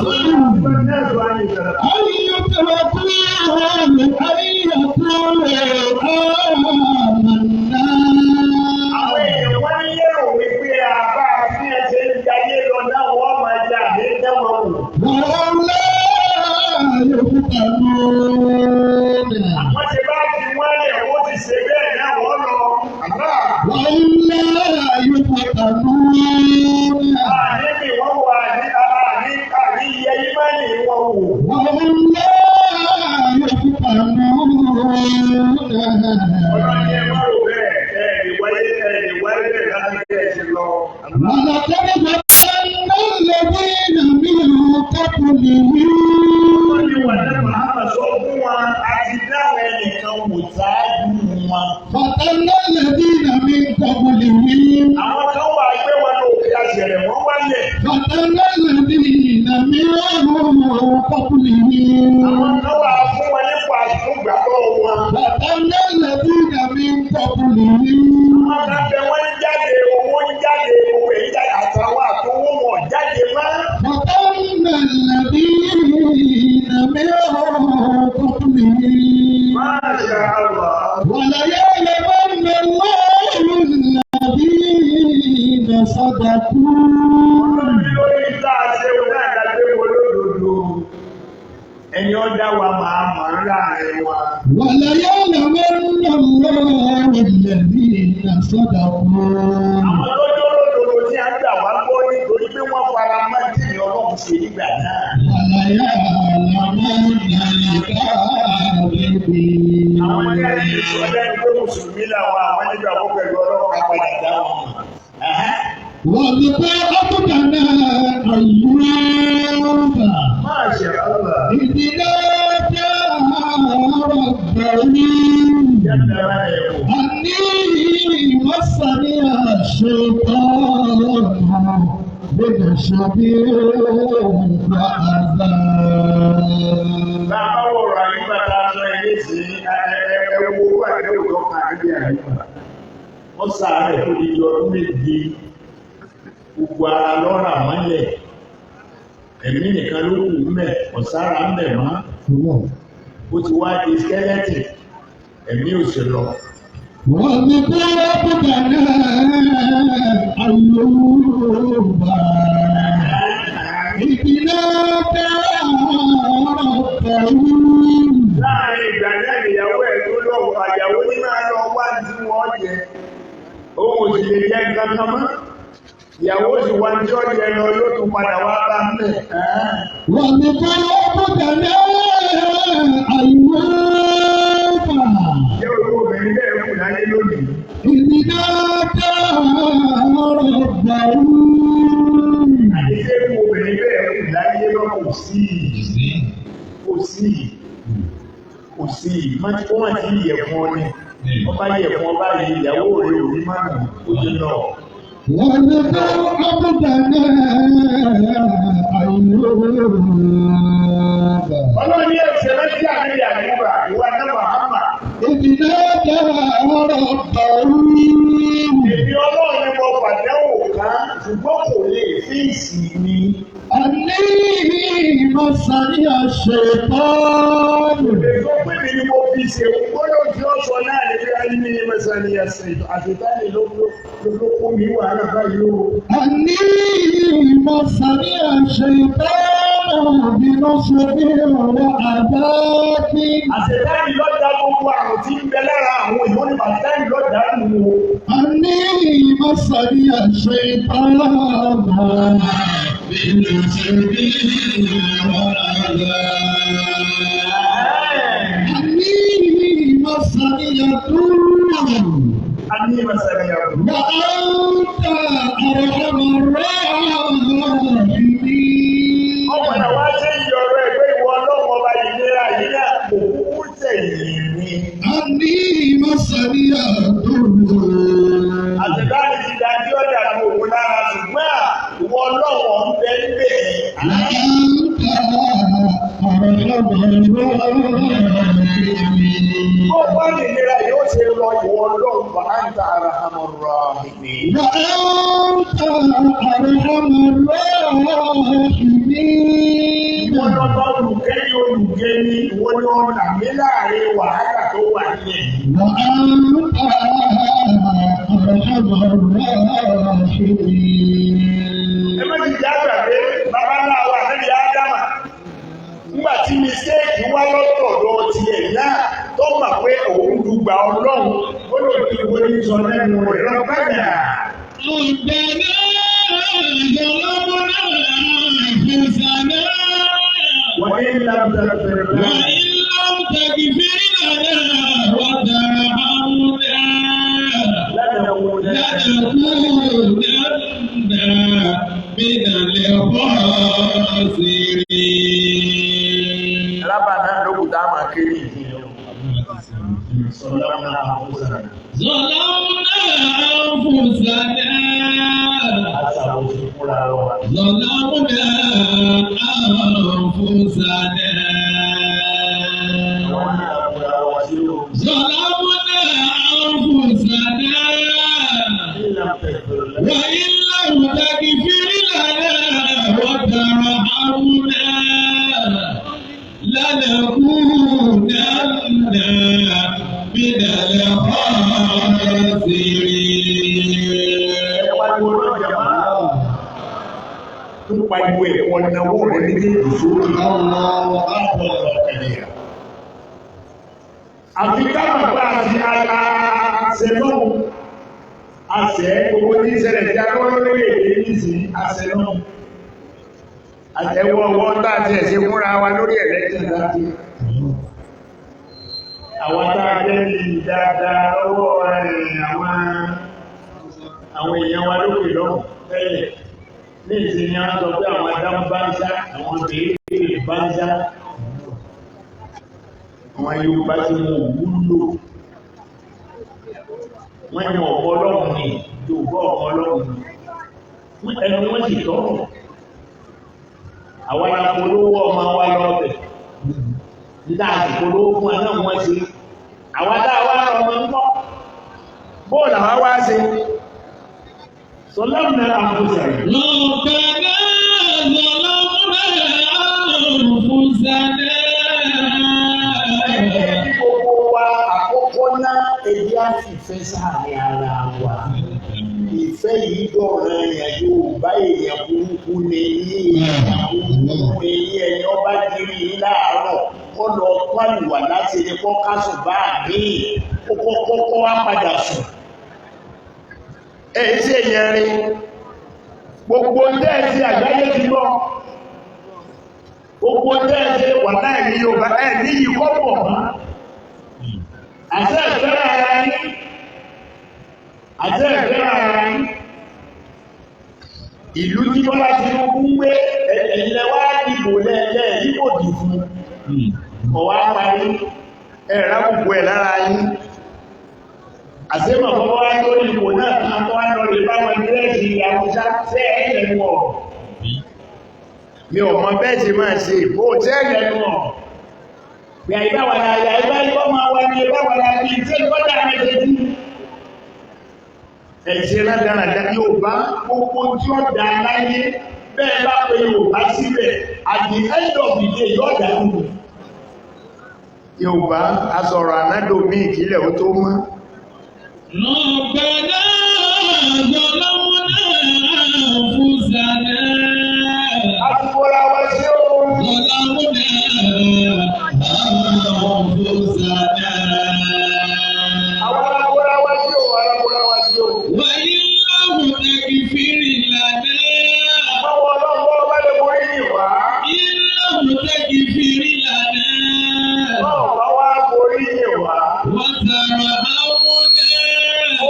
وأنت أرحم الراحمين Wọ́n lọ́tọ́ olùkẹ́ ní olùgé ní ìwọ́n ní ọ̀nà mi láàrin wàhálà tó wà nílẹ̀. Ẹ má ti já gbàgbé bàbá náà wà lẹ́yìn Ádámà. Nígbà tí mistake wá lọ́tọ̀ lọ tiẹ̀ náà tó mọ̀ pé òun dùgbà Ọlọ́run ó lò ní ìwé ní sọ lẹ́nu rẹ̀ lọ́gbàdà. وإن لم تغفر لنا ربنا لو دام كريم ظلمنا أنفسنا وإن لم تغفر لنا وترحمنا لنكونن من Pariwo ẹ̀kọ́ ìnáwó rẹ̀ ní ìṣòro àti káàmà bá àti àṣẹlọ́wọ́ àṣẹ owó ní ìṣẹ̀lẹ̀ tí a kọ́ lórí èdè nìsí àṣẹlọ́wọ́ àtẹwọ́ ọwọ́ tá àti ẹ̀ṣẹ́ múra wa lórí ẹ̀lẹ́jìn láti àwọn tààjẹ́ ní dáadáa lọ́wọ́ àwọn èèyàn wa lókè lọ́wọ́ tẹ́lẹ̀ ní ìsinmi a sọ pé àwọn adámú bá ń sá àwọn bèèrè bá ń sá àwọn Yorùbá tí wọ́n wúlò wọ́n ní ọ̀pọ̀ Ọlọ́run ní Yorùbá ọ̀pọ̀ Ọlọ́run ní ẹnu wọ́n sì tọ́rọ̀ àwọn apolówó ọmọ wa lọ́bẹ̀ nígbà àtìpolówó fún ẹ̀nà wọ́n ṣe àwọn adáwà ọmọ ń kọ́ bóòlù àwọn wá ṣe ظلمنا أنفسنا ربنا ظلمنا أنفسنا gbogbo wa àkọ́kọ́ náà èyí á fi fẹ́ sáàrin ara wa ìfẹ́ yìí dọ̀rọ̀ èèyàn yóò bá èèyàn burúkú ní èèyàn burúkú ní ẹni ọba jírí láàárọ̀ kọ́ lọ pàlùwà láti ẹni kọ́ kásùn bá àmì kọ́kọ́ wá padà sùn. Èyí sí èyàn rí gbogbo tẹ́ẹ̀sí àgbáyé ti lọ gbogbo tẹ́ẹ̀sí wà náà ní Yorùbá ẹ̀ ní ìkọ́ pọ̀ mọ́ àti ẹ̀fẹ́rẹ́ ara yín ìlú tí Bọ́lá Tinubu ń gbé ẹ̀yìnlẹ̀ wá dìbò lẹ́ẹ̀lẹ́ yíbò dì fún ọwá parí ẹ̀rá gbogbo ẹ̀ lára yín àṣẹ́mọ̀ fọ́wọ́ wá tó ní ìwò náà tán tó wá lọ lè bá wọn dírẹ́sì àwùjá tẹ́ ẹ̀lẹ́nu ọ̀ mi ò mọ bẹ́ẹ̀ ṣe máa ṣe ìbò tẹ́ ẹ̀lẹ́nu ọ̀ bí i báwọn àyà ẹgbẹ́ ìbọn máa wá ní ìbáwọn àyà bí i tí ìbọ́dá mẹ́tẹ́jú ẹ̀ṣẹ́ ládàradà yóò bá gbogbo tí ó dá láyé bẹ́ẹ̀ bá pé yóò bá síbẹ̀ at the end of the day yóò dá nù Yorùbá asọ̀rọ̀ ànádò ní ìkílẹ̀ ó tó mọ́ ربنا ظلمنا أنفسنا àtúkọ́lá wá sí ohun ظلمنا أنفسنا àwọn alákọ́lá wá sí ohun وإن لم تغفر لنا àwọn ọlọ́pọ̀ ọba lè borí ìwà إن لم تغفر لنا ọba wá borí ìwà وترحمنا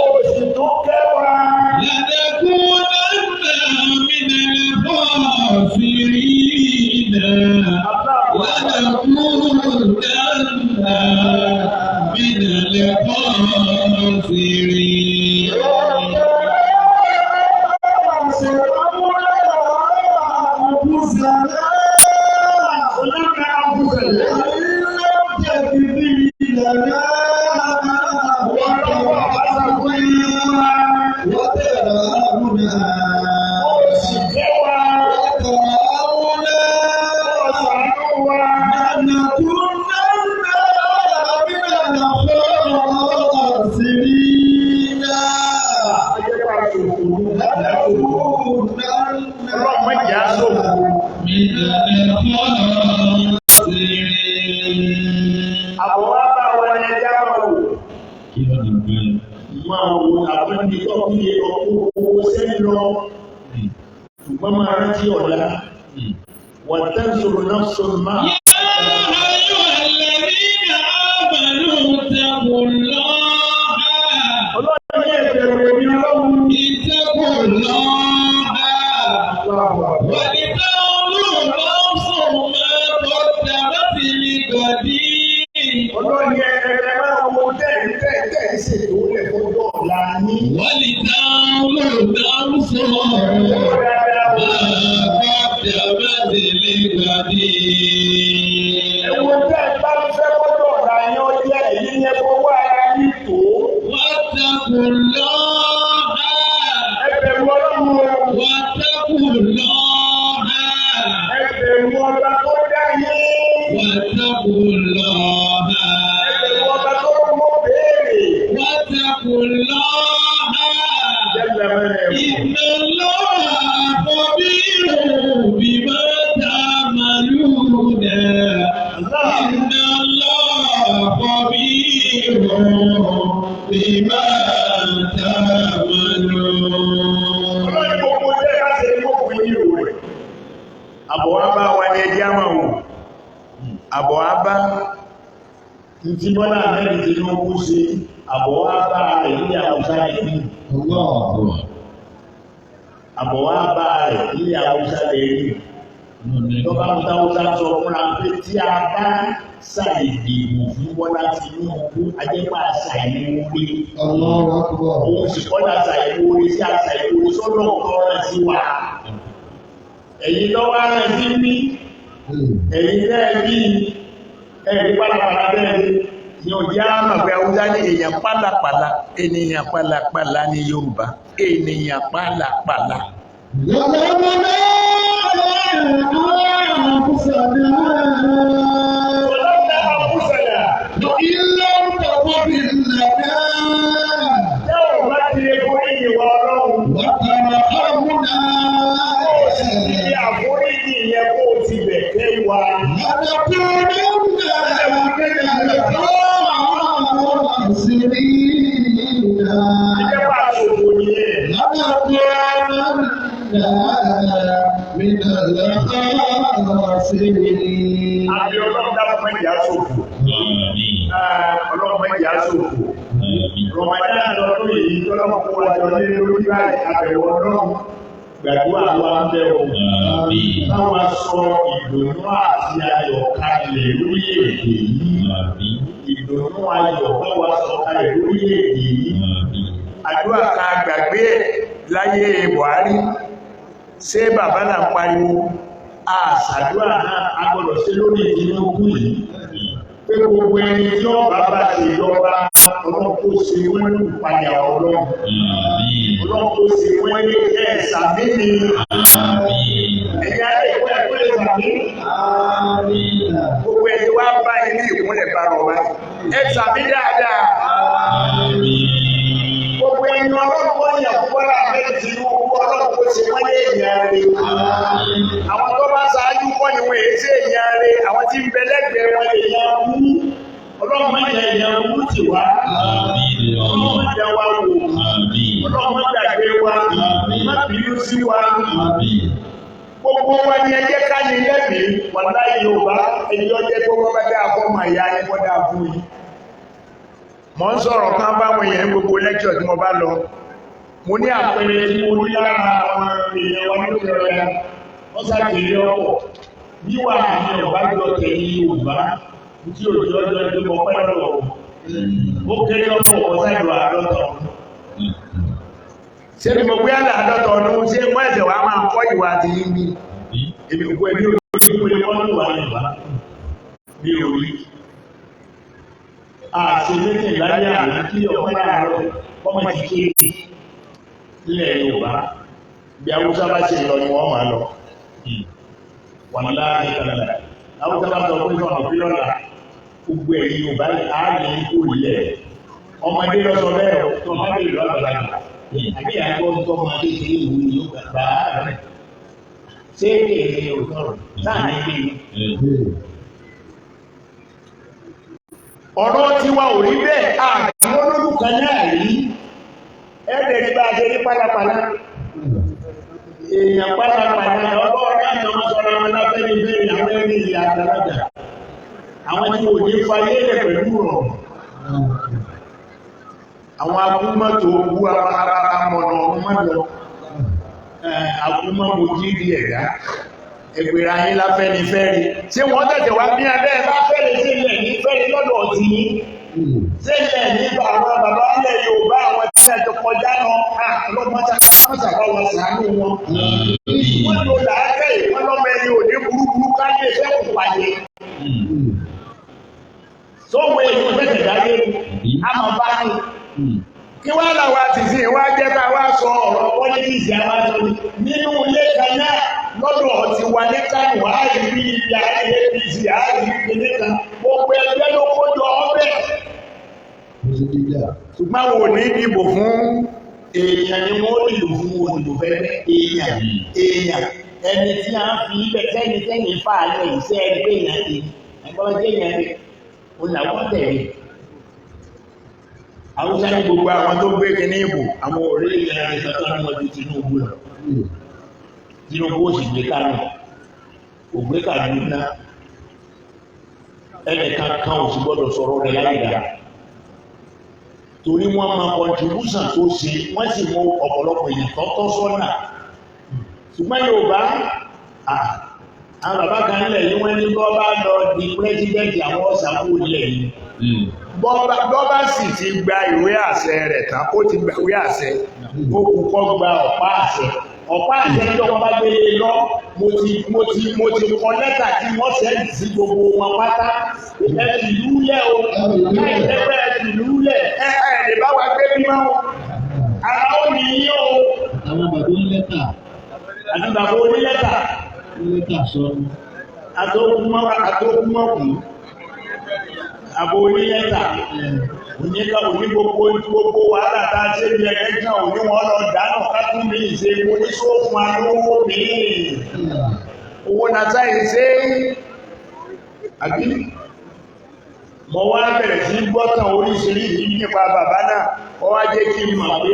oṣù tó kẹwàá لنكونن من الخاسرين ṣòfò ọlọ́mọ ìjà ṣòfò. Àbọ̀ wá bá wọn ẹja máa wò. Máa wo àwọn ibi tó fi ọkọ̀ owó sẹ́yìn lọ. Ṣùgbọ́n máa rántí ọ̀la. Wọ́n tẹ́ sọ̀rọ̀ náà sọ̀rọ̀ máa. Ọlọ́run yẹ bẹ̀rù èmi ọlọ́run. Ìtẹ́kùn lọ́ha. Wọ́n ní táwọn olùkọ́ mẹ́kọ̀ọ́dà láti ní gàdí. Ọlọ́run yẹ ẹgbẹ́ máa wo tẹ́ẹ̀ ṣètò ẹ̀kọ́jọ́ ọ̀la ní. Wọ́n ní táwọn olùkọ́ mẹ́kọ̀ọ́dà láti ní gàdí. Ẹ̀wọ̀n tẹ́ ẹ bá ń fẹ́ kọ́jọ́ ọ̀la yẹn ó jẹ́ èyí yẹn fọwọ́ ara ní tò. Wọ́n lọ́ha. Ẹbẹ̀rù ọlọ́run o. Wọ́n lọ́ha. Ẹbẹ̀rù ọba tó dá yín. Wọ́n lọ́ha. Ẹbẹ̀rù ọba tó mọ̀ béèrè. Wọ́n lọ́ha. Jẹ́lẹ̀ mẹ́rẹ̀ ẹ̀kọ́. Inna Allaha khabirun bima ta'maluna. Inna Allaha khabirun bima ta'maluna. Ọlọ́run gbogbo jẹ́ láti ẹni mọ́ fún yìí rẹ̀. Àbọ̀ wá bá wa ní ẹjẹ́ àmà wò. Àbọ̀ wá bá ntí bọ́lá mẹ́rin tí wọ́n kú sí. Àbọ̀ wá bá ilé Haúsá yìí. Àbọ̀ wá bá ilé Haúsá lẹ́yìn. Lọ́ba ń ta Haúsá sọ fúnra pé tí a bá ṣàìdìbò fún Bọ́lá Tinubu ajẹ́pà ṣàìwúrí. Òun sì kọ́lá ṣàìwúrí sí àṣàìwúrí sọ́dọ̀ ọ̀rọ̀ sí wa. Ẹ̀yin lọ́wọ́ ara sí ní ẹ̀yin lẹ́ẹ̀bí ẹ̀rí pálapàla bẹ́ẹ̀ ni ò já màgbé Haúsá ní èèyàn pálapàla ènìyàn pálapàla ní Yorùbá ènìyàn pálapàla. Àbí ọlọ́run dábọ̀ mẹ́jì aṣòfò. Ọlọ́run mẹ́jì aṣòfò. Rọ̀mọ̀dá lọ́dún yìí tọ́lọ́mọ̀ kó wájọ ní lórí báyìí àbẹ̀wò ọlọ́run. Gbàdúrà wa ń bẹ̀ wọ̀. Táwa sọ ìdùnnú àti ayọ̀ kalẹ̀ lórílẹ̀-èdè yìí. Ìdùnnú ayọ̀ báwa sọ kalẹ̀ lórílẹ̀-èdè yìí. Àdúrà ká gbàgbé láyé Buhari. Ṣé bàbá náà pariwo? Àṣàdúrà náà a gbọ́dọ̀ ṣe lórí Tinubu yìí. Pé gbogbo ẹni tí wọ́n bá bá ṣe ìjọba ọlọ́run kó ṣe wọ́n ní ìpayà ọlọ́run. Ọlọ́run kó ṣe wọ́n ní ẹ̀sàmí ni. Ẹ̀yà ìwé ẹ̀kọ́ ẹ̀sàmí. Gbogbo ẹni wá bá ilé ìkúnlẹ̀ bá rọ̀ wá. Ẹ̀sàmí dáadáa. Gbogbo ẹni ọlọ́run wọ́n yàn fúnra méjì Tinubu ọlọ́run kó ṣe wọ́n ní èèyàn rẹ̀. Àwọn tó bá ṣáájú kọ́ ni wọ́n èé ṣe èèyàn rẹ̀. Àwọn tí ń bẹ lẹ́gbẹ̀ẹ́ wọn èèyàn wú. Ọlọ́run máa jẹ èèyàn wú tì wá. Ọlọ́run máa jẹ wa wò. Ọlọ́run máa gbàgbé wa. Má bínú sí wa. Gbogbo wa ni ẹ jẹ́ ká ní lẹ́mìí. Wàlá Yorùbá ẹjọ́ jẹ́ tó wọ́n bá dáa fọ́ màá ya ẹ̀kọ́ dáa fún yìí. Mo ń sọ̀rọ̀ kan báwọn èèyàn gbogbo lẹ́kṣọ̀ tí mo bá lọ. Mo ní àpẹẹrẹ tí mo rí lára àwọn èèyàn wa lókè ọ̀rẹ́. Wọ́n ṣàkèlé ọ̀pọ̀. Níwà àmì ọ̀bájọ́ tẹ̀lé Yorùbá tí òjò ọjọ́ ẹgbẹ́ mọ̀ pẹ́ lọ́wọ́. Ó kéré ọ̀pọ̀ ọ̀sáìlú àádọ́ta ọdún. Ṣé ni mo gbé àádọ́ta ọdún ṣé wọ́n ẹ̀sẹ̀ wá máa kọ́ ìwà àti yín èmi kò ẹbí olóògbé wọ́n wà nígbà ní orí. Àṣẹ méjì láyé àná kí ọ̀pẹ́ láàárọ̀ ọmọ ìkéde nílẹ̀ Yorùbá. Bí Haúsá bá ṣe lọ ni wọ́n máa lọ. Wàlá ìkànnà. Haúsá bá sọ pé ọ̀nà bí lọ́la. Gbogbo ẹ̀yìn Yorùbá ààrẹ kò ilẹ̀. Ọmọdé lọ́sọ bẹ́ẹ̀ tó máa bèèrè lọ́dọ̀ lágbà. àbí àgbọ̀ tó máa kékeré ìwé yóò gbà rẹ̀ ṣé èdè òtọ́rọ̀ láàrin ilé ọ̀rọ̀ tiwa ò rí bẹ́ẹ̀ àwọn olórúkọ náà rí ẹ̀rẹ̀ tí bá ṣe rí pátápátá èèyàn pátápátá ọgbọ́n láti ọmọ sọ́rọ̀ wọn láfẹ́ ní bẹ́ẹ̀ àwọn ẹni ìyá àtàlájà àwọn tí ò ní fayé rẹ̀ pẹ̀lú rọ̀ àwọn akúmọ̀tò owó amọ̀nà ọmọdọ̀ akúmọ̀mọ̀ jírí ẹ̀dá ẹgbẹ̀rẹ̀ ayé láfẹ́ ní fẹ́rí tí wọ́n tẹ̀tẹ̀ wá bí abẹ́ bá fẹ́rẹ̀ sí ilẹ̀ ní fẹ́rí lọ́dọ̀ ọ̀tí sí ilẹ̀ ní àwọn bàbá ilẹ̀ Yorùbá àwọn tí a jọ kọjá lọ lọ́gbọ́ta wọ́n sàánú wọn wọ́n lò láàkẹ́ ìwọ́n lọ́mọ ẹni òní burúkú káyé fẹ́kù wáyé sọ́wọ́ èyí wọ́n tẹ̀tẹ̀ dáyé àmọ́ bá ní kí wá làwà ti sí wá jẹ́ ká wá sọ ọ̀rọ̀ pọ́lítíìsì àwájọ́ nínú ilé kan náà lọ́dọ̀ ti wà ní Kánò ààrí bí ibi ààrí APC ààrí ìpínlẹ̀ kan gbogbo ẹgbẹ́ ló kójọ ọbẹ̀ ṣùgbọ́n wò ní dìbò fún èèyàn ni wọ́n dìbò fún òdìbò fẹ́fẹ́ èèyàn ẹni tí a ń fi ibẹ̀ tẹ́ni fàálẹ̀ iṣẹ́ ẹgbẹ́ èèyàn ti ẹgbọ́n jẹ́ èèyàn rẹ̀ ó làwọn tẹ̀lé Haúsá ní gbogbo àwọn tó gbé kí ní ìbò àwọn orílẹ̀ ìyẹn rẹ̀ sọ́tọ́ ní ọdún Tinubu lọ. Tinubu ó sì gbé Kánò, kò gbé Kaduna, ẹnìkan kan ò sì gbọ́dọ̀ sọ̀rọ̀ rẹ̀ láìdá. Torí wọ́n máa contribution tó ṣe, wọ́n sì mú ọ̀pọ̀lọpọ̀ èèyàn tọ́tọ́ sọ́nà. Ṣùgbọ́n Yorùbá, àwọn bàbá kan nílẹ̀ yìí wọ́n ní kọ́ bá lọ di pírẹ́sidẹ́ntì àwọn ọ̀sàkó ilẹ̀ yìí. Bọ́bá sì ti gba ìwé àṣẹ rẹ̀ tán, ó ti gba ìwé àṣẹ, ó kù kọ́ gba ọ̀pá àṣẹ. Ọ̀pá àṣẹ tó wọ́n bá gbélé lọ, mo ti kọ lẹ́tà tí wọ́n sẹ́ndì sí gbogbo wọn pátá. Ẹ̀fìlúlẹ̀ o, láìpẹ́ ẹ̀fìlúlẹ̀, lè bá wa gbé bí máa o. Ara ó ní yí o. Àwọn bàbá onílẹ́tà. Àti bàbá onílẹ́tà. Onílẹ́tà sọ́nù. Àtòkùnmọ́kùn. Àbò onílẹ́tà. Òní gbogbo wàhálà tá a ṣe bí ẹgbẹ́ kan òní wọn lọ dáná kákún mi ìṣe oníṣòfin alówó mi. Owó nàṣà ìṣe. Àbí? Mo wá bẹ̀rẹ̀ sí gbọ́tàn oríṣiríṣi nípa bàbá náà, ó wá jẹ́ kí n mọ̀ pé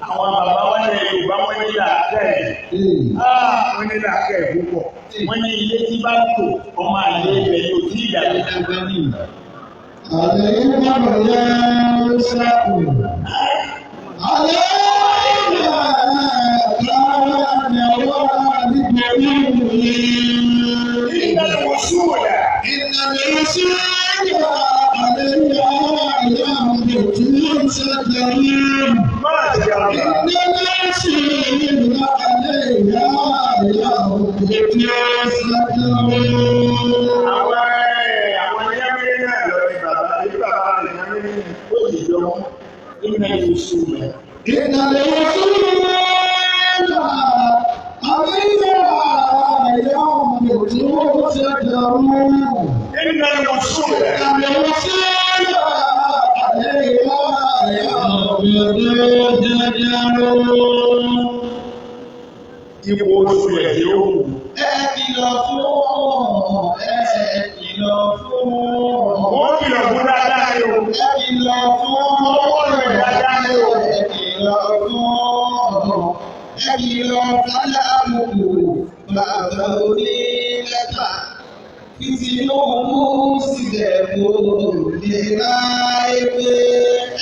àwọn bàbá wọn ní Yorùbá wọn ní làákẹ́ wọ́n ní làákẹ́ púpọ̀. Wọ́n ní ilé tí bá tò ọmọ àlè ibẹ̀ yóò tí ìdàgbà ní. Àlẹ́ ìgbàgbọ́ yá sáàkù. Àlẹ́ Ipò oṣù rẹ̀ tí ó wù. Ẹ̀kìlọ̀ fún Wọ́n kìlọ̀ fún dáadáa ní o. Ẹ̀kìlọ̀ fún Ọwọ́ rẹ̀ dáadáa ní o. Ẹ̀kìlọ̀ fálámùkù bàbá orí lẹ́tà. Tinubu sílẹ̀ kò lè ráyé pé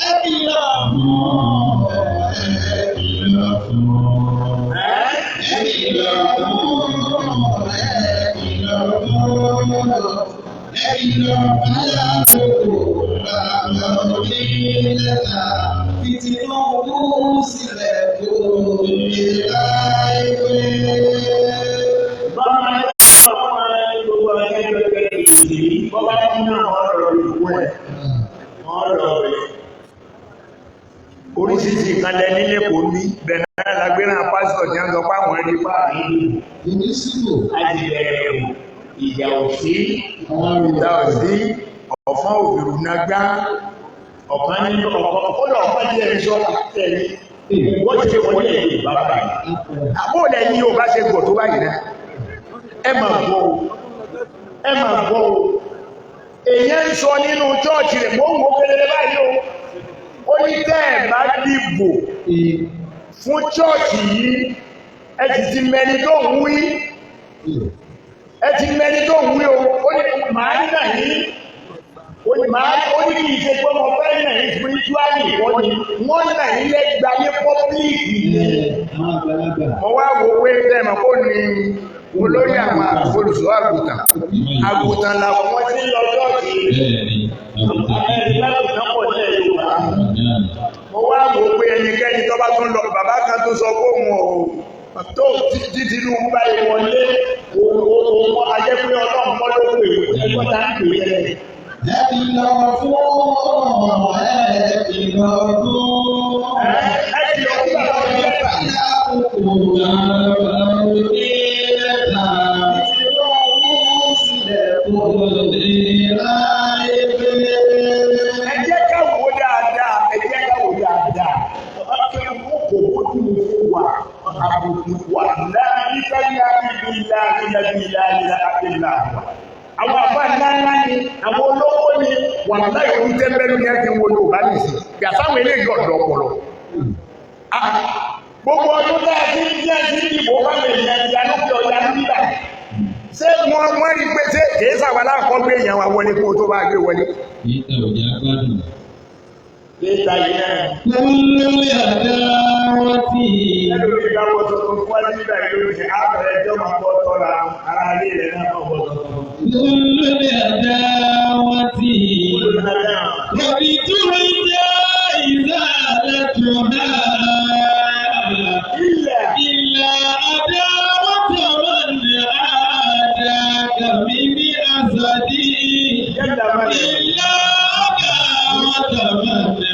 ẹ̀kìlọ̀ fún. Oríṣiríṣi nǹkan lẹ nílé kò ní bẹ̀rẹ̀ náà lágbéra pásítọ̀ tí wọ́n sọ pé àwọn ẹni pa àrílù. Láti bẹ̀rẹ̀ ẹ̀wò ìjà òsí, ọ̀fọ́n òfìrù nagbá, ọ̀kan nínú ọ̀pọ̀lọ̀ ọ̀pọ̀ jẹ́ ẹ̀ṣọ́ tẹ̀lé wọ́n ṣe wọlé ẹ̀yìn bàbá báyìí àbóòlẹ̀ yìí ò bá ṣe gbọ̀ tó báyìí náà ẹ máa gbọ́ o èyàn ń sọ nínú chọ́ọ̀chì rẹ̀ mọ́ wò kékeré báyìí o ó ní tẹ́ ẹ̀ bá dìbò fún chọ́ọ̀chì yìí ẹ ti mẹni tó ń wí o ó ní màá nà yín ó ní kí n ṣe pé mo fẹ́ nà yín spiritually wọ́n nà yín lẹ́gbàá ní pọ́blíìkì ni mo wá wo pé tẹ́ ẹ̀ mọ̀ kó ní olórí àwọn olùṣọ́ àgùntàn làwọn wọ́n ti lọ lọ́ọ̀kì lágùntàn pọ̀ ní ẹ̀yọ́ wa. Mo wá wò pé ẹnikẹ́ni tó bá tún lọ bàbá kan tó sọ pé òun ò tó títí ló ń bá ìwọlé òun ajẹ́ pé ọlọ́run kọ́ ló pè ẹgbọ́n tá ń pè é. Ẹ ti lọ fún àwọn àbá ńláńlá ni àwọn olówó ni wà láì orí tẹ́lẹ̀lú ní ẹgbẹ̀ wo ló bá nìsí yàtàwọn ilé ìjọ̀dọ̀ ọpọlọ gbogbo ọdún dáa tí ń jẹ́ sí ìbò fáwọn èèyàn ti anúkẹ́ ọjà nígbà ṣé wọ́n rí pé ṣé kìí sàwọn aláàkọ́ gbé èèyàn wa wọlé kó tó bá gbé wọlé. Kéta yìí náà. Lọ́lọ́ yàtá wọ́n ti. Ẹlò ní ìdáwọ́ tuntun fún wájú nígbà ìlú ní àbẹ̀rẹ̀ ẹjọ́ máa bọ́ tọ́ra ara ilé rẹ̀ náà bọ́ tọ́ra. Lọ́lọ́ yàtá wọ́n ti. Rọ̀bì túrú jẹ́ ìlà àlẹ́tọ̀ náà. Ìlà àdá wọ́n tọ̀ wọ́n ní àdá kàmí ní àzàdí. Ìlà àdá wọ́n tọ̀ wọ́n ní.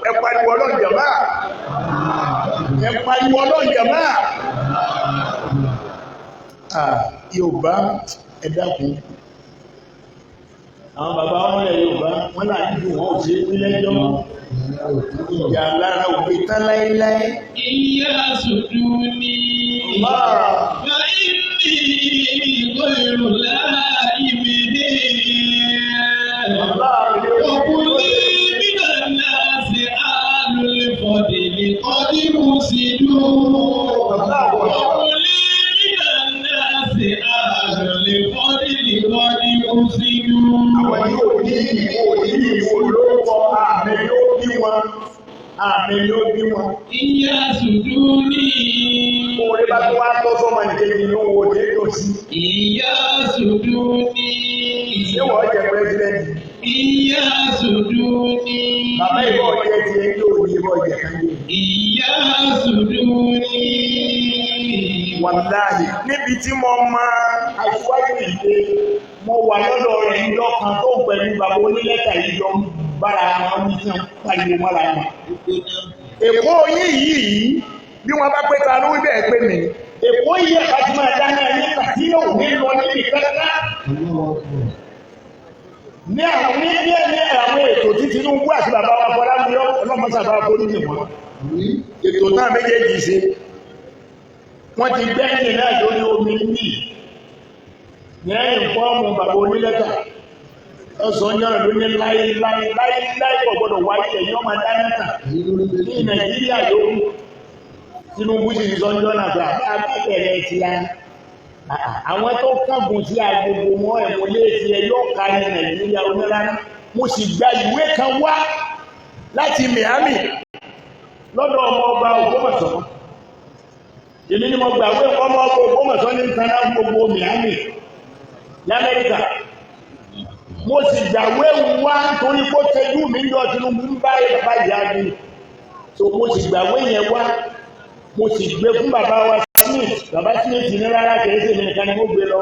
Ẹ pariwo Ọlọ́run jàmá. Ẹ pariwo Ọlọ́run jàmá. Yorùbá ẹ dákun. Àwọn bàbá wọn lẹ Yorùbá wọn là ń dùn wọn ò ṣe é pín lẹ́jọ́. Ìjà lára òbí tán láéláé. Ìyá sùdú ni. غير لائم وكلي من الناس آل الفضل قد مسدوا وكلي من الناس آل الفضل قد مسدوا. Àmì ló bí wọn. Ìyá sùdú ní. Orí bá tó wá tọ́ sọ́mọ ìkejì inú wo dé tó sí. Ìyá sùdú ní. Ṣé wọ́n jẹ pẹ́sidẹ́ntì? Ìyá sùdú ní. Bàbá ìbọn jẹ ti ẹni tó ní ìbọn jẹ kan yé. Ìyá sùdú ní. Wàláhì níbi tí mo máa aṣíwájú ìgbé mo wà lọ́dọ̀ rẹ̀ ńlọ kan tó pẹ̀lú bàbá onílẹ̀kà ìjọ bára wọn ní tí wọ́n pariwo mọ́ra wọn. Èkó yìí bí wọ́n bá pẹ́ ta ló wí bẹ́ẹ̀ pé mi. Èkó yìí ẹ̀ka tí máa dáná ní kàtínà òní lọ níbi kẹ́kẹ́. Ní àwọn ètò tí Tinubu àti bàbá wa Bọ́lá ní ọlọ́mọsàbá foríjì wọn. Ètò náà méjèèjì ṣe. Wọ́n ti gbẹ́yìn náà lórí omi ní ìyẹn fọ́ọ̀mù bàbá onílẹ́ta. Ọ̀sán yára ló ní láíláí ọ̀gbọ́dọ̀ wáyé ẹ̀yọ́ máa dáná ní Nàìjíríà yóò Tinubu sì ní sọ́njọ́ náà pé àbábẹ̀rẹ̀ ti ya àwọn tó kángun sí agbègbè wọn ẹ̀mọ́ lé ti ẹ yóò ká ní Nàìjíríà onílára. Mo sì gba ìwé kan wá láti Miami lọ́dọ̀ ọmọ ọba Ògbómọ̀ṣọ́. Èmi ni mo gbà wé ọmọ ọba Ògbómọ̀ṣọ́ ní ìtaná gbogbo Miami l'Amẹ́ríkà. Mo sì gbàwé wá nítorí kó tẹjú mi ń lọ Tinubu ń bá bàbá ìyá mi. So mo sì gbàwé yẹn wá mo sì gbé fún bàbá wa Smith. Bàbá Smith ní rárá kìí ṣe nìkan ni mo gbé lọ.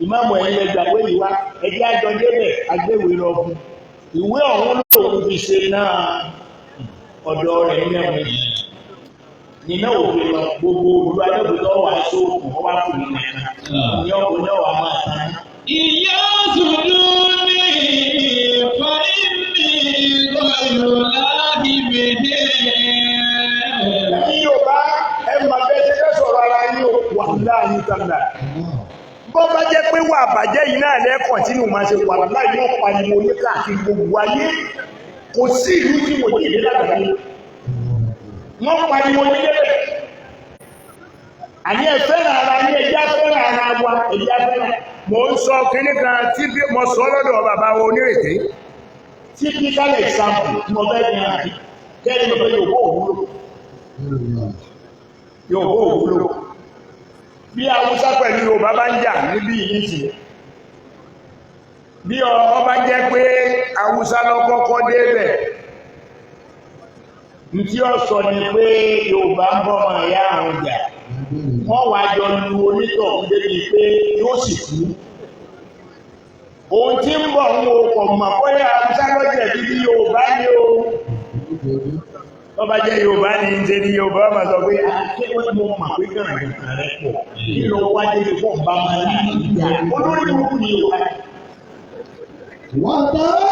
Ìmáàmù ẹ̀yìn lẹ gbàwé yìí wá ẹjẹ́ àjọ débẹ̀ agbéwé lọ fún. Ìwé ọ̀hún lòun fi ṣe náà ọ̀dọ̀ rẹ̀ ní ẹ̀mí. Nínú òfin lọ gbogbo olú adébùtọ̀ wà sóòkùn ọwá kù ní nìkan. Ìyá ọkùnrin náà wà máa tán. يسجدوني فإني غير لاهبه. Yorùbá ẹ máa bẹ́ẹ̀ ṣe fẹ́ sọ̀rọ̀ ara yín o wà láàyè tàǹdà. Bọ́ bá jẹ́ pé wà bàjẹ́ yìí náà lẹ́kọ̀ọ́ tínú máa ṣe wà láàyè náà pariwo ní káàkiri gbogbo ayé kò sí ìlú tí mo dé lágbàáyé. Wọ́n pariwo ní lẹ́bẹ̀. Àní ẹ fẹ́ràn ara yín ẹ̀já fẹ́ràn ara wa ẹ̀já fẹ́ràn. Mo ń sọ kínní kan tí mo sọ lọ́dọ̀ bàbá wa Onírèké. Typical example tí mo fẹ́ fi hàn yìí kẹ́rin ló fẹ́ Yorùbá òwúlò. Yorùbá òwúlò. Bí Haúsá pẹ̀lú Yorùbá bá ń jà níbí yìí sí. Bí ọba jẹ́ pé Haúsá lọ kọ́kọ́ débẹ̀. Ntí ó sọ ni pé Yorùbá ń bọ́ ọmọ ìyá àwọn jà. Wọ́n wá jọ lu onítọ̀hún débi pé yóò sì kú. Ohun tí ń bọ̀ ń wo kọ̀ mọ̀ bóyá Haúsá lọ́jẹ̀ bí Yorùbá ni o. Ọba jẹ́ Yorùbá ni ń ṣe ní Yorùbá máa sọ pé akéwọ́n mo mà pé gàràgàrà rẹ̀ pọ̀. Kí ló wá dé ní fún ọba máa ní ìjà? Olórí burúkú ni Yorùbá.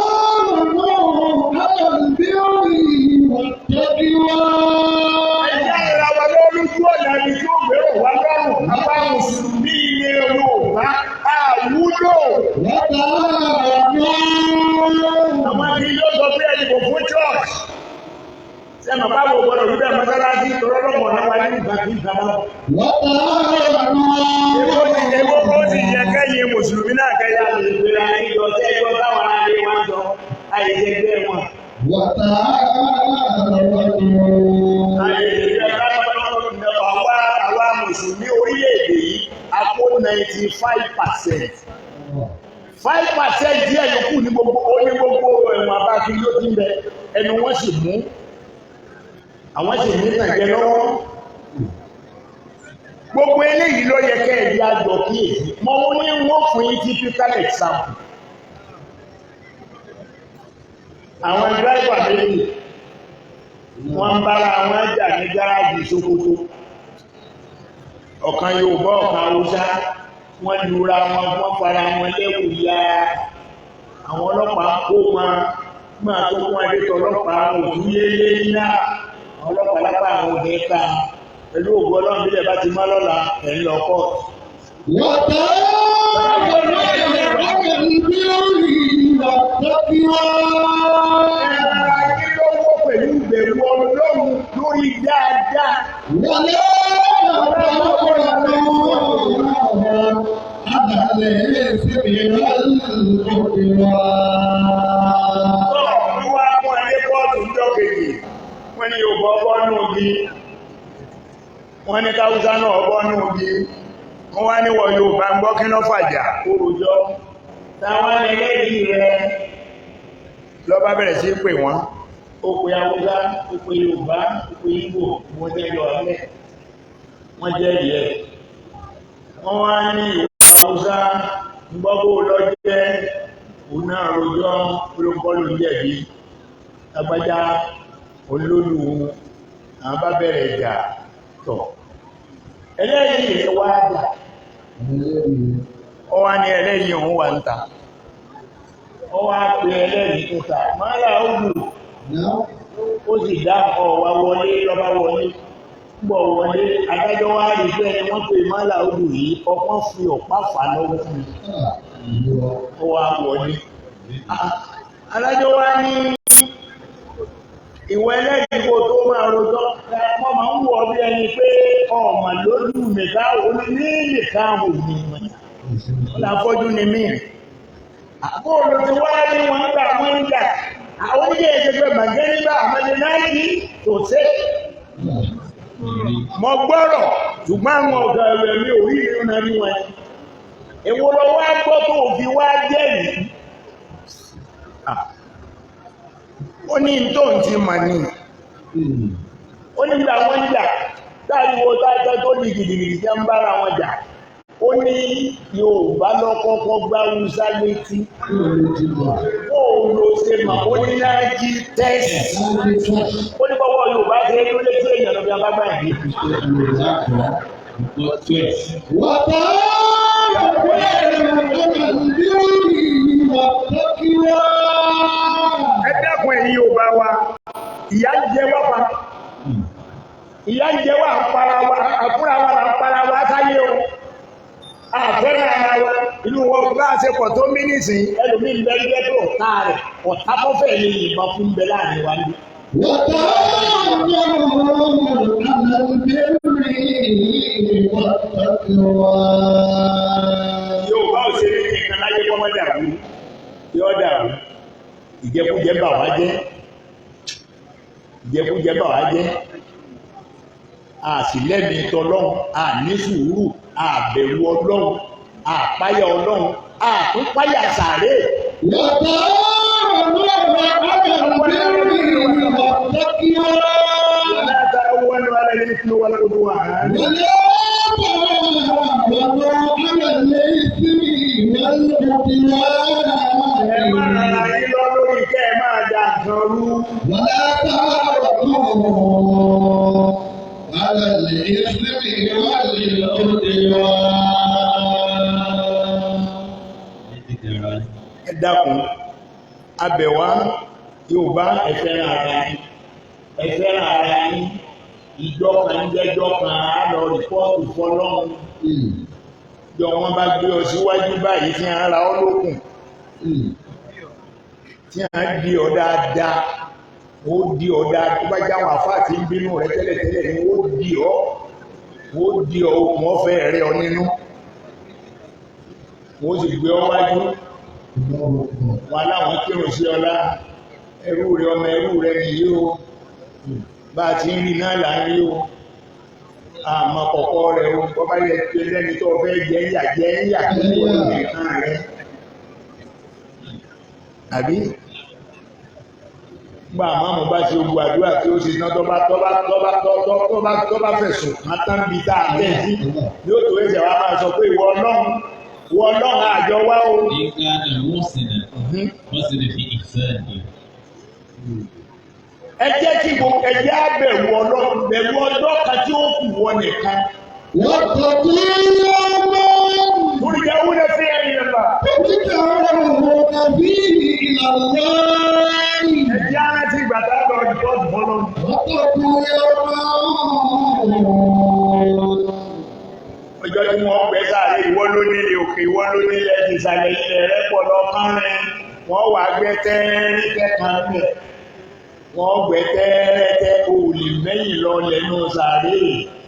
وتعاونوا على البر والتقوى. Ẹ̀yà ìràwọ̀ lórí tí ó dàbí tí ó gbèrò wá lọ́rùn. Àwa Mùsùlùmí ilé Yorùbá àwúlò. وتعاونوا. Àwọn ẹni yóò sọ pé ẹni kò fún church. Sẹ́mi báwo gbọ́dọ̀ wí bẹ́ẹ̀ mọ́sálásí tọ́lọ́lọ́mọ̀ nípa ní ìgbà kí ìgbà máa. Èwo kó sì yẹ kẹ́yìn Mùsùlùmí náà kẹ́yà lè gbéra ìjọ tẹ́ ẹjọ́ táwọn aráàlú wá ń sọ àìsègbè wọn. Àwa Mùsùlùmí orílẹ̀-èdè yìí a kó 95%. 5% díẹ̀ yòókù ní gbogbo ẹ̀wọ̀n abáfi ló ti ń bẹ ẹnu wọn sì mú. Àwọn sì ní ìtànjẹ lọ́wọ́. Gbogbo eléyìí ló yẹ kẹ́ ẹ̀dí àjọ kíyèsí. Mo ní wọ́n fún yín typical example. Àwọn dráìvà méjì wọ́n ń bára àwọn jà ní gáràjì Sókótó. Ọ̀kan Yorùbá ọ̀kan Haúsá wọ́n lura wọn wọ́n fara wọn lẹ́wù ya. Àwọn ọlọ́pàá kó wọn máa tó fún adétọ̀ ọlọ́pàá òtún yélé ńlá. Àwọn ọlọ́pàá lápá àwọn òde ká pẹ̀lú ògbó Ọlọ́run bílẹ̀ bá ti má lọ́la ẹ̀ ń lọ pọ̀. Kí ló wọ́ pẹ̀lú ìbẹ̀rù Ọlọ́run lórí dáadáa? Wọ́n ní Yorùbá ọgbọ́nú ogi, wọ́n ní Káúsá náà ọgbọ́nú ogi, wọ́n wá níwọ̀ Yorùbá ń gbọ́ kí ló fàjà orùjọ́. Táwọn ẹlẹ́rìí rẹ̀ lọ́bá bẹ̀rẹ̀ sí pè wọ́n, ó pe Haúsá, ó pe Yorùbá, ó pe Ìgbò, wọ́n jẹ́ yọ ọ́lẹ̀, wọ́n jẹ́ ìyẹ́. Wọ́n wá ní ìwọ̀n Haúsá gbọ́gbó lọ́jẹ́, òun náà rojọ́ olóńkọ́lù jẹ̀bi, agbájá olólù àwọn bá bẹ̀rẹ̀ ìjà tọ̀. Ẹlẹ́yìn rẹ̀ wá dà. Ó wá ní ẹlẹ́yìn òun wà ń ta. Ó wá pè ẹlẹ́yìn tó ta. Máyà ó lù. Ó sì dá ọ̀wá wọlé lọ́bá wọlé. Gbọ́ wọlé, adájọ́ wá rí pé ẹni wọ́n pè Máyà ó lù yìí, ọkàn fi ọ̀pá fà lọ́wọ́ fún mi. Ó wá wọlé. Adájọ́ wá ní ìwọ ẹlẹ́yìn kó tó máa rojọ́ wọ́n máa ń wọ̀ bí ẹni pé ọmọ lójú nìká òní ní nìká òní láfọ́jú ni mí àkóòrò tí wá ní wọ́n gbà wọ́n ń jà àwọn oníyẹ ìṣẹ́gbẹ́ bàjẹ́ nígbà àmọ́lẹ̀ náà yìí tó ṣe mọ́ gbọ́rọ̀ ṣùgbọ́n àwọn ọ̀gá ẹ̀rẹ̀ mi ò rí ìrìn náà ní wọn èwo lọ wá gbọ́ tó fi wá jẹ́ yìí ó ní tó ń ti mà ní ó ní ìgbà wọ́n jà táàríwò táàtọ́ tó ní gidigidi jẹ́ ń bára wọn jà ó ní Yorùbá lọ́kọ́kọ́ gbá Haúsá létí ó ló ṣe mà ó ní náà jí tẹ́sì ó ní bọ́wọ́ Yorùbá ṣe é ló létí èèyàn lọ́bí abábá ìdí Ẹ dákun ẹ̀yin Yorùbá wa, ìyà ń jẹ wá pa. Ìyà ń jẹ wá àpárá wa, àfúrà wa là ń para wa sáyé o. Àfẹ́rẹ́ ara wa, inú wọn bá a ṣe pọ̀ tó mí nísìnyí, ẹlòmíì ń bẹ ń gbẹ́ tó ọ̀tá rẹ̀, ọ̀tá tó fẹ́ lè yìnbọn fún bẹ láàrin wa ní. Yorùbá ò ṣe ní kíkan láyé kọ́mọ́ dàrú, yóò dàrú. Ìjẹkújẹ bà wá jẹ́. Ìjẹkújẹ bà wá jẹ́. Àṣìlẹ́mì tọlọ́run, àní sùúrù, àbẹ̀rù Ọlọ́run, àpáyà Ọlọ́run, àtúnpáyà sàárè. Ẹ dákun, abẹ̀wá Yorùbá ẹ fẹ́ràn ara yín, ẹ fẹ́ràn ara yín, ìjọ kan jẹ́jọ́ kan á lọ rìpọ́ọ̀tù fọlọ́run. Jọ wọn bá gbé ọ síwájú báyìí tí a ń ra ọ lókun, tí a ń di ọ dáadáa, ó di ọ dáadáa, tó bá jáwọn àfáà tí ń bínú rẹ tẹ́lẹ̀tẹ́lẹ̀ ni ó di ọ okùn ọ̀fẹ́ rẹ ọ nínú, wọ́n sì gbé ọ wájú. Wọ́n láwọn kírun sí ọlá, ẹrú rẹ ọmọ ẹrú rẹ nìyí o, bá ti ń rí náà là ń rí o, àmọ́ kọ̀kọ́ rẹ o, bọ́ bá yẹ pé lẹ́ni tó fẹ́ jẹ́ yà kí wọ́n lè kàn rẹ. Àbí gbà máàmù bá ṣe ogun àdúrà tí ó ṣe tán tó bá fẹ̀sùn kan tán bí tá a tẹ̀ sí yóò tó ẹ̀jẹ̀ wá máa sọ pé ìwọ Ọlọ́run àjọ wá o. Ìgbà náà wọ́n sì nà wọ́n sì lè fi ìfẹ́ ẹ̀. Ẹ jẹ́ kí ẹjẹ́ àbẹ̀wò Ọlọ́run bẹ̀rù ọjọ́ kan tí ó kù wọ nìkan. Wọ́n tọ́ kí ọmọ. Lórí ìyá wúlẹ̀ sí ẹ̀yìn ẹ̀fà. Títà ọ̀rọ̀ tàbí ìlànà. Ẹjẹ́ ara ti gbà tá a lọ ìjọ́jú fọlọ́. Wọ́n tọ́ kí ọmọ. Ọjọ́ tí wọ́n pẹ́ sáré ìwọ ló nílé òkè ìwọ ló nílé ìsàlẹ̀ ilẹ̀ rẹ̀ pọ̀ lọ́kànrin. Wọ́n wà gbẹ́ tẹ́ẹ́rí kẹ́kàn bẹ̀. Wọ́n gbẹ́ tẹ́ẹ́rẹ́tẹ́ òòlì mẹ́yìn lọ lẹ́nu sáré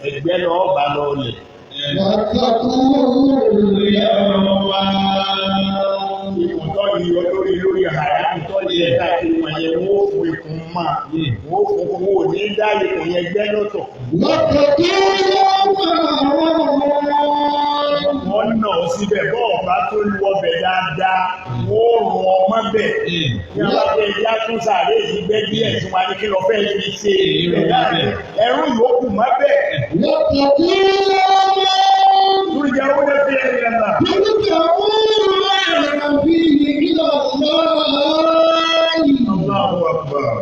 ẹgbẹ́ lọ́ọ́ bá lọ lẹ̀. Ìkùntọ́ ni lórí àyà ìtọ́ ni ẹ̀ka ìlú wọ̀nyẹ wọ́n fún ikùn máa. Wọ́n fún owó ní dá ikùn yẹn gbẹ́ lọ́tọ̀. Wọ́n nà ó síbẹ̀ bọ́ọ̀ bá tó lu ọbẹ̀ dáadáa, wọ́n rún ọmọ bẹ̀. Ní alábẹ́ ìyá tún sàárè yìí gbẹ́ díẹ̀ tí wọ́n á ní kí lọ fẹ́ fi ṣe ẹ̀rú yòókù má bẹ̀. Lóríjà ó lè fi ẹ̀rí ẹ̀ta. Allahu Akbar.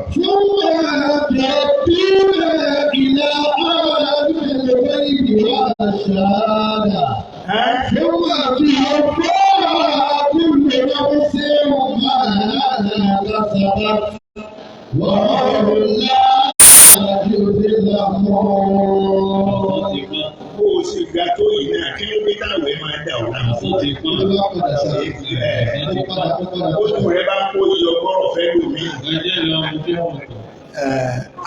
Bó o ṣe ga tó yìí náà, kí ló dé táwọn ẹ̀ máa dà ọ́ náà? Ojú rẹ̀ bá ń kó iyọ̀ gbọ́rọ̀ fẹ́ lómi.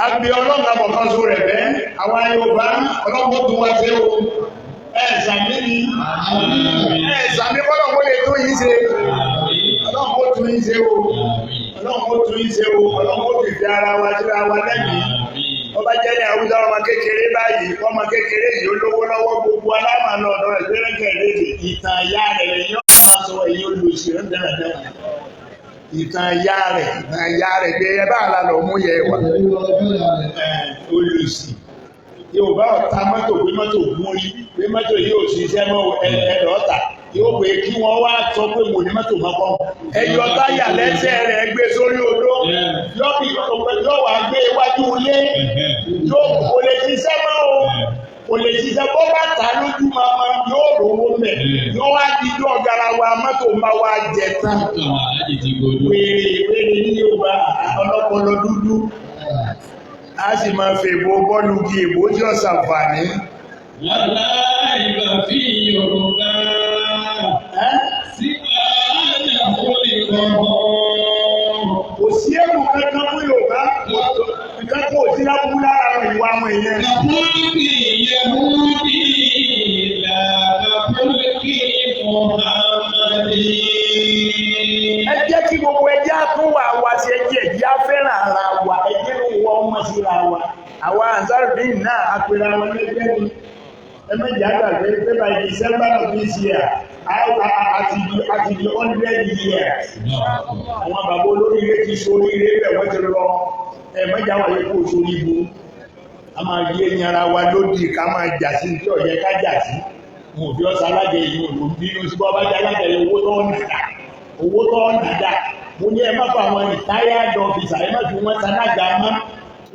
Àbí ọlọ́run àbọ̀kan só rẹ̀ bẹ́ẹ̀, àwa Yorùbá ọlọ́run tó wá ṣe o. Ẹ̀sàmí ni, ẹ̀sàmí bọ́lọ̀ kó lè tó yìí ṣe. Ọlọ́run kó tún yìí ṣe o. Ọlọ́run kó tún yìí ṣe o. Ọlọ́run kó fìfẹ́ ara wa síra wa lẹ́yìn. Wọ́n bá jẹ́ ní àwùjọ ọmọ kékeré báyìí, ọmọ kékeré yìí ó lówó lọ́wọ́ gbogbo alámàlú ọ̀dọ́ rẹ̀ gbẹ́rẹ́kẹ̀ léde. Ìtàn ìyá rẹ̀ lẹ́yìn ọ̀sán sọ èyí olùsí rẹ̀ dáradára. Ìtàn ìyá rẹ̀ gbé ẹ bá àlà lọ mú yẹ wà. Olùsí. Yorùbá ọ̀tá mọ́tò gbé mọ́tò gún rí, gbé mọ́tò yóò ṣiṣẹ́ mọ́ ẹ̀rọ̀ta. Yóò pé kí wọ́n wá sọ pé mo ní mọ́tò mọ́kọ́. Ẹyọ táyà lẹ́sẹ̀ rẹ̀ gbé sórí odó. Yóò wá gbé iwájú ilé. Yóò kò lè ṣiṣẹ́ mọ́ o. kò lè ṣiṣẹ́ bó bá ta lójú máa yóò rówó mẹ́ yóò wá dídú ọ̀gára wa mọ́tò máa wá jẹ tán wèrè ní Yorùbá ọlọ́pọlọ dúdú a sì máa fèbó bọ́ọ̀lù kí èbó tí ó ṣàǹfààní. Wàlá ìgbà fi Yorùbá sí àádọ́ lè kọ̀ọ̀kan. Kò sí ẹ̀rù kankan fún Yorùbá nǹkan kò sí lábúrú lára ìwà àwọn èèyàn. Kàpọ́lùkì Yẹ̀húdì làkàpọ́lùkì Mùhàmmádì. Ẹ jẹ́ kí gbogbo ẹjẹ́ tún wà wá sí ẹjẹ́ ìyá fẹ́ràn ara wa ẹjẹ́ ló wọ ọmọ síra wa. Àwa Ansarudeen náà apẹ̀rẹ̀ àwọn ẹgbẹ́ ni ẹ méjì àgbàgbé pé by December of this year àti di 100 years. Àwọn bàbá olóríire ti sórí ilé bẹ̀ wọ́n ti lọ ẹ̀mẹ́jà wáyé kó sórí ibu. A máa yí ẹ̀yìn ara wa lódì ká máa jà sí tí ọ̀yẹ́ ká jà sí. Mo bí ọ̀sán alájẹ yìí òun bínú sí bọ́ bá jẹ́ alájẹ owó tó ń dàda. Owó tó ń dàda. Mo ní ẹ má fa àwọn retired officer ẹ má fi wọ́n sanága mọ́.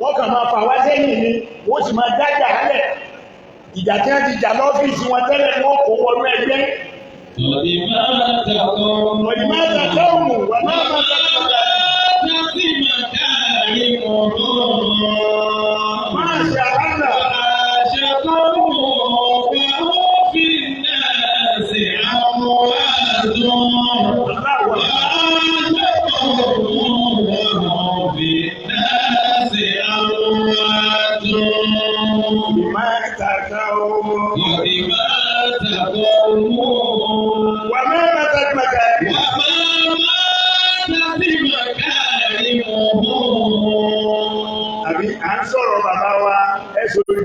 Wọ́n kàn máa fa wá sẹ́yìn ni wọ́n sì máa dájà hálẹ̀. Ìjà tí wọ́n ti jà lọ́fíìsì wọn tẹ́lẹ̀ ní wọ́n kó wọnú ẹgbẹ́.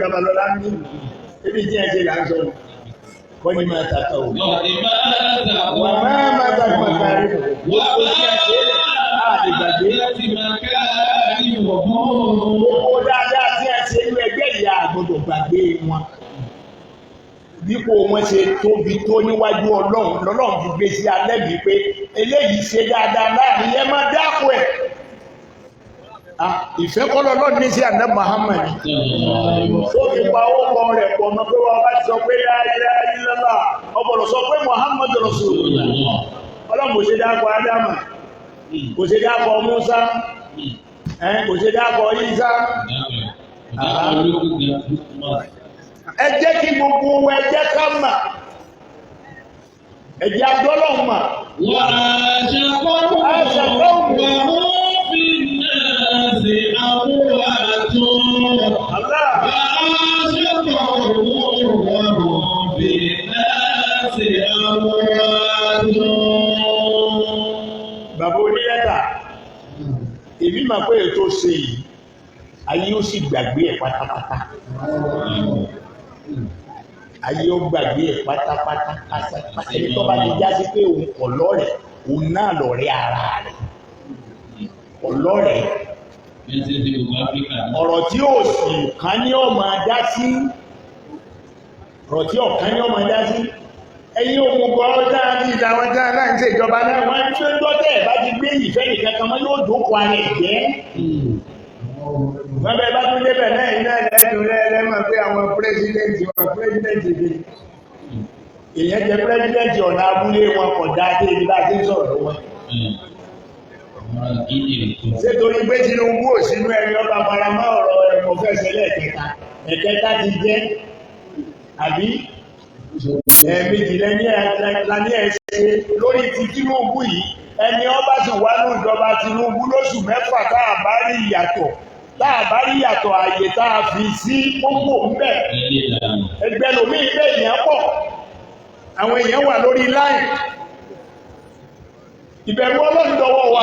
Babalọ́lá ní ebi tí ẹ ṣe là ń sọ kọ́ ní máa tàkà òun. Wà máa tàkà màkàrí wọ́n kò sí àṣẹ àdìgbàgbé. Owó dáadáa tí ẹ ṣe inú ẹgbẹ́ ìyá àgbọ̀dọ̀ gbàgbé wọn. Dípò wọn ṣe tóbi tó níwájú Ọlọ́run lọ́lọ́run fi gbé sí alẹ́ bíi pé eléyìí ṣe dáadáa láàrin ẹ máa dáko ẹ̀. Ìfẹ́ kọ́lọ́ lọ́dún ní sí àná Muhammad tó fi pa owó rẹ̀ pọ̀ mọ́ pé wọ́n bá ti sọ pé la ilaha illallah ọbọ̀lọ̀ sọ pé Muhammad Rasulullah ọlọ́run kò ṣe dákọ̀ Ádámà kò ṣe dákọ̀ Musa kò ṣe dákọ̀ Isa. Ẹ jẹ́ kí gbogbo ẹ jẹ́ ká mà ẹ jẹ́ adọ́lọ́ mà. Wà á ṣàkóso Bàbá onílẹ́tà, èmi máa pé ètò ṣe yìí, ayé ó sì gbàgbé ẹ̀ pátápátá. Ayé ó gbàgbé ẹ̀ pátápátá. Ẹni tó bá ti já sí pé òun kọ̀ lọ́rẹ̀, òun náà lọ̀rẹ́ ara rẹ̀. Ọlọ́rẹ̀ ọ̀rọ̀ tí ó sì kàn ní ọmọ dá sí ọ̀rọ̀ tí ọ̀kan ní ọmọ dá sí ẹ̀yin òmùgọ̀ ọjà ní ìdáwọn tí aláà ń ṣe ìjọba náà wọ́n ń tó dọ́tẹ̀ bá ti gbé ìfẹ́ nìkan kan mọ́ yóò dókòó ara ẹ̀ jẹ́ wọ́n bẹ bá tún débẹ̀ náà iná ẹ̀lẹ́dùn lẹ́mọ̀ pé àwọn pírẹ́sidẹ́ntì bí èèyàn jẹ́ pírẹ́sidẹ́ntì ọ̀nà abúlé wọn kọ̀ dáadé ibi bá ti ń sọ̀rọ̀ wọn. Ṣé torí pé Tinubu ò sínú ẹni ọba faramọ́ ọ̀rọ̀ ẹ̀kọ́ fẹ́sẹ̀ ẹ̀kẹta ti jẹ́ àbí ẹ̀ẹ̀mejì lẹ́ni ẹ̀ṣẹ́ lórí ti Tinubu yìí ẹni ọba sì wá ní ìjọba Tinubu lóṣù mẹ́fà táàbá rí ìyàtọ̀ àyè táà fi sí gbogbo ńbẹ̀ ẹgbẹ́ lómi ìgbẹ́ èèyàn pọ̀ àwọn èèyàn wà lórí láì ìbẹ̀rù Ọlọ́run dọwọ́ wa.